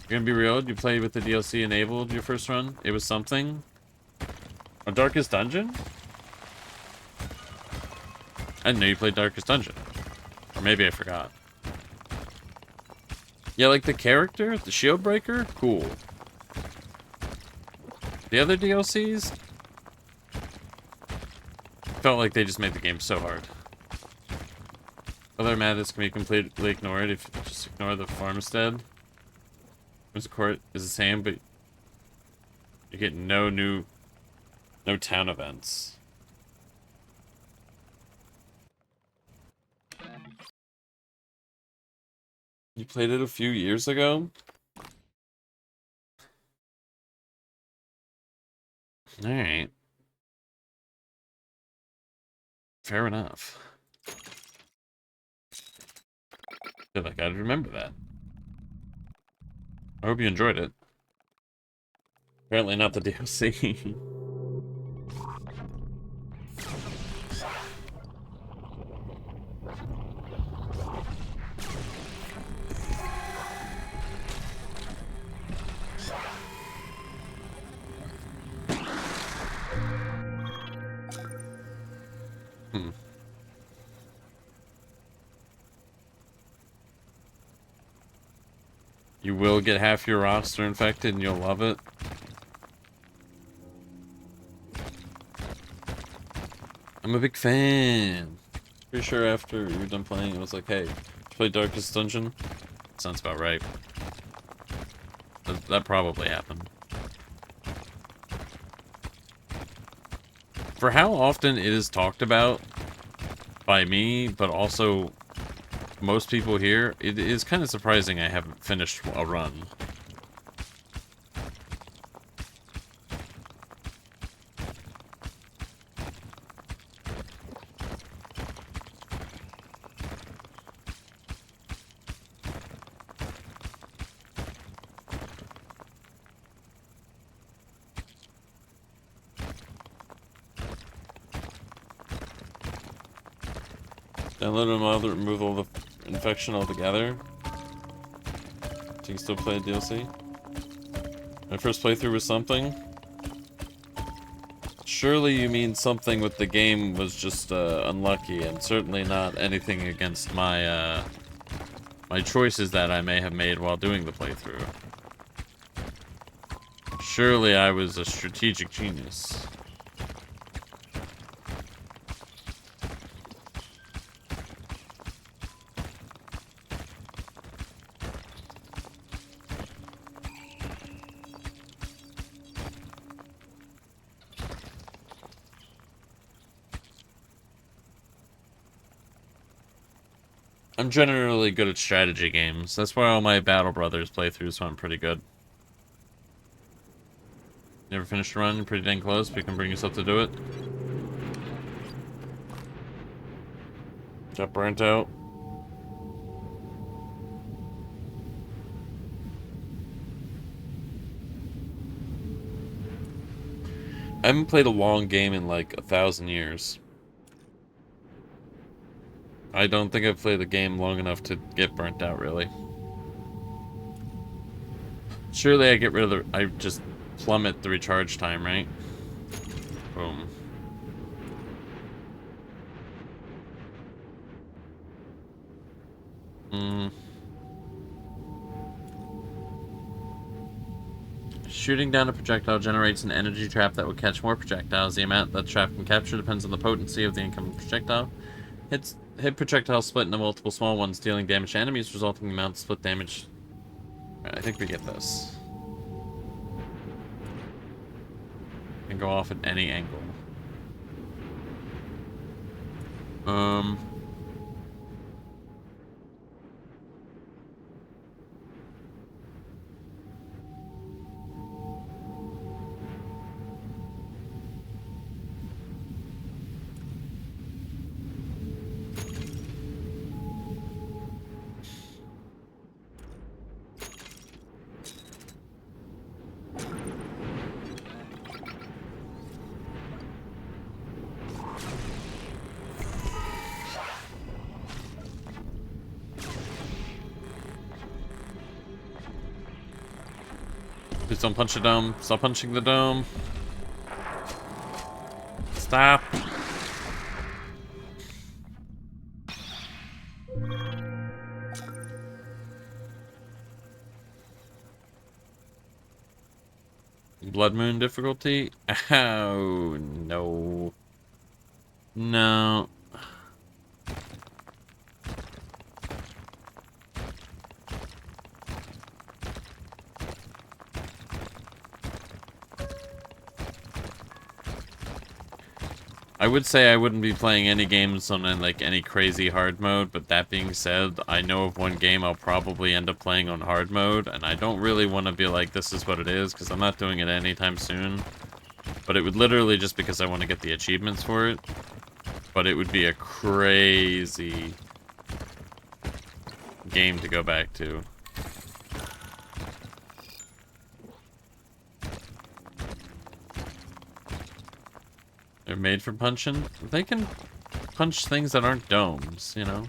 You're gonna be real? You played with the DLC enabled your first run? It was something? A Darkest Dungeon? I didn't know you played Darkest Dungeon. Or maybe I forgot. Yeah, like the character, the shield breaker, cool. The other DLCs felt like they just made the game so hard. Other methods can be completely ignored if you just ignore the farmstead. The court is the same, but you get no town events. You played it a few years ago? Alright. Fair enough. Feel like I'd remember that. I hope you enjoyed it. Apparently not the DLC. You will get half your roster infected and you'll love it. I'm a big fan. Pretty sure after you were done playing, it was like, hey, play Darkest Dungeon? Sounds about right. That probably happened. For how often it is talked about by me, but also most people here, it is kind of surprising I haven't finished a run. Download a mod that remove all the infection altogether. So you can still play a DLC. My first playthrough was something. Surely you mean something with the game was just unlucky, and certainly not anything against my my choices that I may have made while doing the playthrough. Surely I was a strategic genius. I'm generally good at strategy games. That's why all my Battle Brothers playthroughs went pretty good. Never finished a run? You're pretty dang close, but you can bring yourself to do it. Got burnt out. I haven't played a long game in like 1,000 years. I don't think I've played the game long enough to get burnt out, really. Surely I get rid of the... I just plummet the recharge time, right? Boom. Shooting down a projectile generates an energy trap that will catch more projectiles. The amount that trap can capture depends on the potency of the incoming projectile. Hit projectiles split into multiple small ones, dealing damage to enemies, resulting in the amount of split damage. Right, I think we get this. Can go off at any angle. Please don't punch the dome. Stop punching the dome. Stop. Blood Moon difficulty? Oh, no. No. I would say I wouldn't be playing any games on like any crazy hard mode, but that being said, I know of one game I'll probably end up playing on hard mode, and I don't really want to be like, this is what it is, because I'm not doing it anytime soon. But it would literally just because I want to get the achievements for it. But it would be a crazy game to go back to. They're made for punching. They can punch things that aren't domes, you know?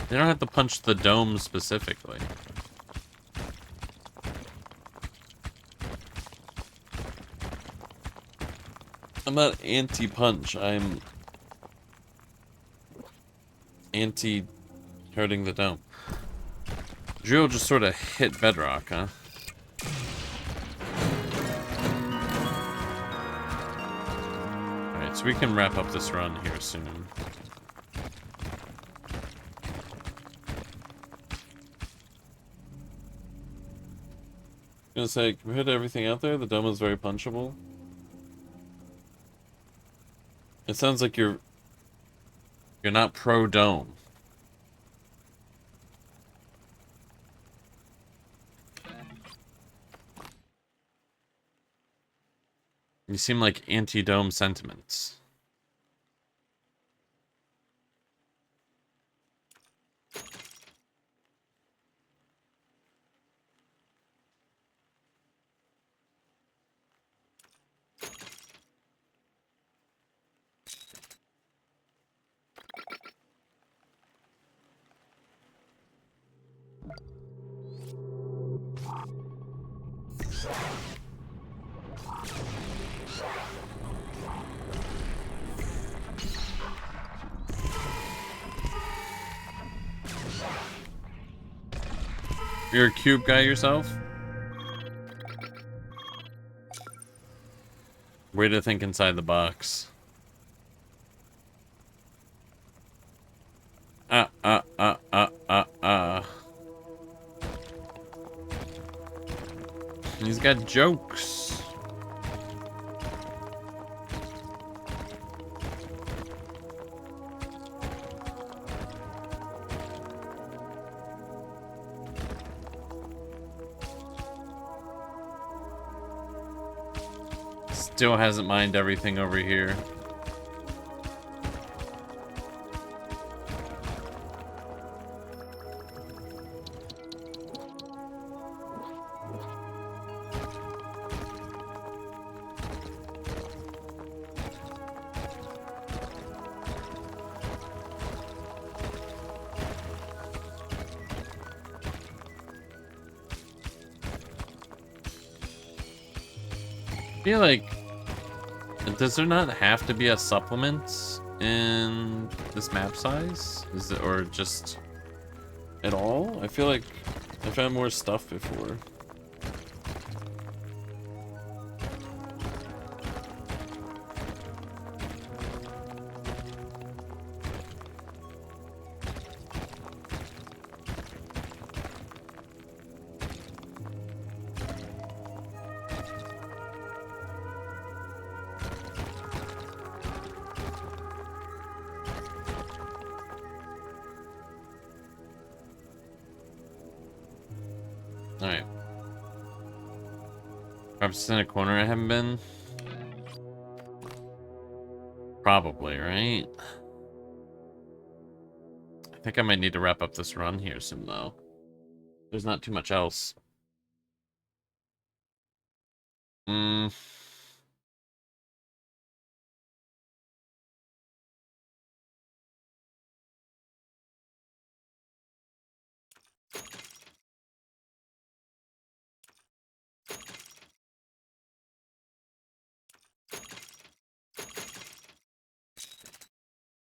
They don't have to punch the dome specifically. I'm not anti-punch, I'm anti-hurting the dome. Drill just sort of hit bedrock, huh? Alright, so we can wrap up this run here soon. I was gonna say, compared to everything out there, the dome is very punchable. It sounds like you're not pro-dome. You seem like anti-dome sentiments. You're a cube guy yourself? Way to think inside the box. He's got jokes. Still hasn't mined everything over here. I feel like, does there not have to be a supplement in this map size? Is it, or just at all? I feel like I found more stuff before. Alright. I'm just in a corner I haven't been. Probably, right? I think I might need to wrap up this run here soon, though. There's not too much else. Hmm.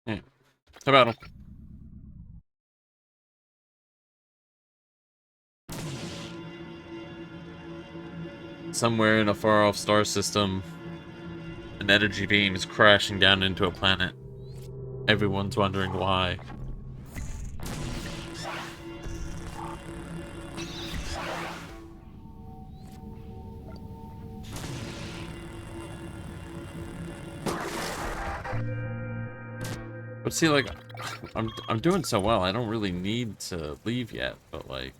Yeah. How about him? Somewhere in a far-off star system, an energy beam is crashing down into a planet. Everyone's wondering why. But see, like, I'm doing so well, I don't really need to leave yet, but like...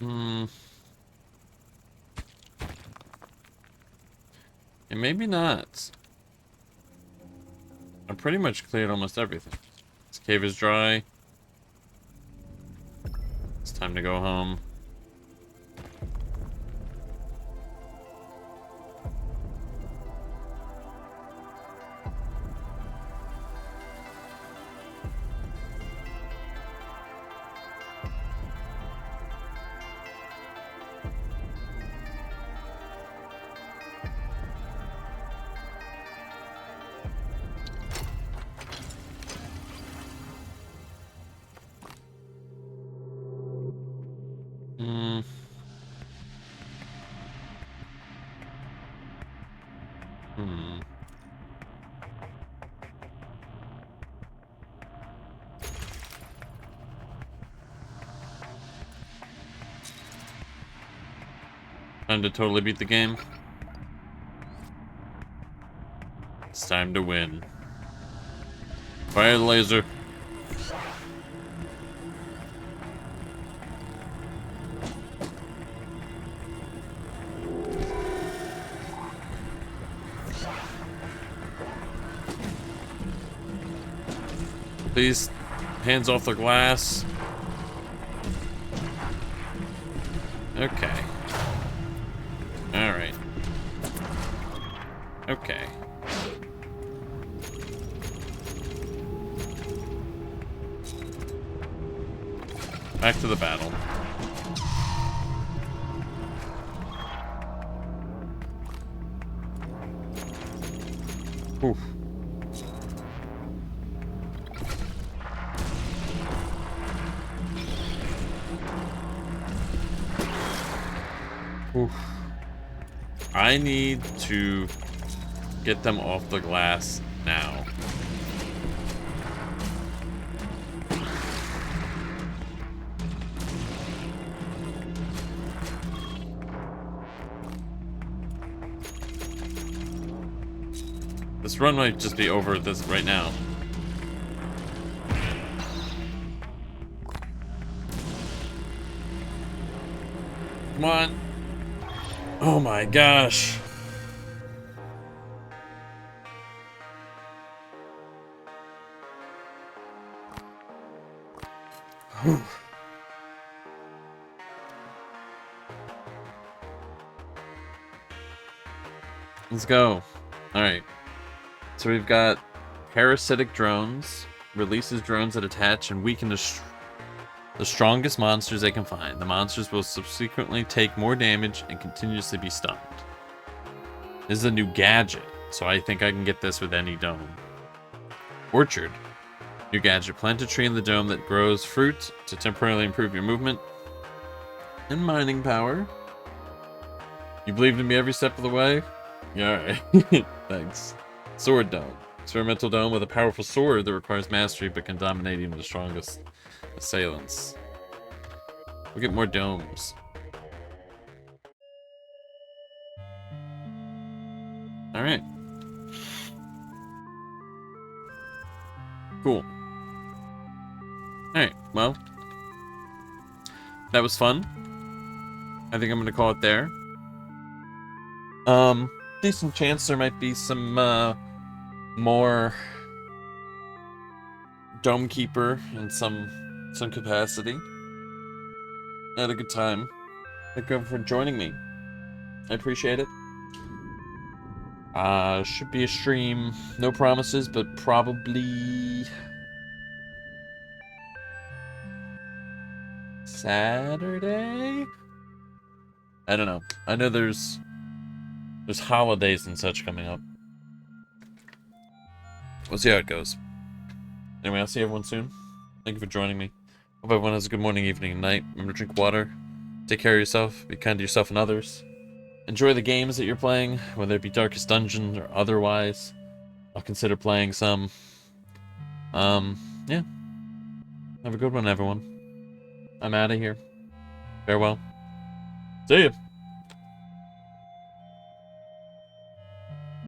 Hmm. And maybe not. I pretty much cleared almost everything. This cave is dry. It's time to go home. Hmm. Hmm. Time to totally beat the game. It's time to win. Fire the laser. Please, hands off the glass. Okay. Alright. Okay. Back to the battle. Oof. Oof. I need to get them off the glass now. This run might just be over this right now. Come on. Oh my gosh. Whew. Let's go. Alright. So we've got parasitic drones. Releases drones that attach and weaken the strongest monsters they can find. The monsters will subsequently take more damage and continuously be stunned. This is a new gadget, so I think I can get this with any dome. Orchard. New gadget. Plant a tree in the dome that grows fruit to temporarily improve your movement and mining power. You believed in me every step of the way? Yeah, alright. Thanks. Sword dome. Experimental dome with a powerful sword that requires mastery but can dominate even the strongest assailants. We'll get more domes. Alright. Cool. Alright, well. That was fun. I think I'm gonna call it there. Decent chance there might be some, more Dome Keeper in some capacity. I had a good time. Thank you for joining me. I appreciate it. Should be a stream. No promises, but probably Saturday? I don't know. I know there's holidays and such coming up. We'll see how it goes. Anyway, I'll see everyone soon. Thank you for joining me. Hope everyone has a good morning, evening, and night. Remember to drink water. Take care of yourself. Be kind to yourself and others. Enjoy the games that you're playing, whether it be Darkest Dungeon or otherwise. I'll consider playing some. Yeah. Have a good one, everyone. I'm out of here. Farewell. See ya.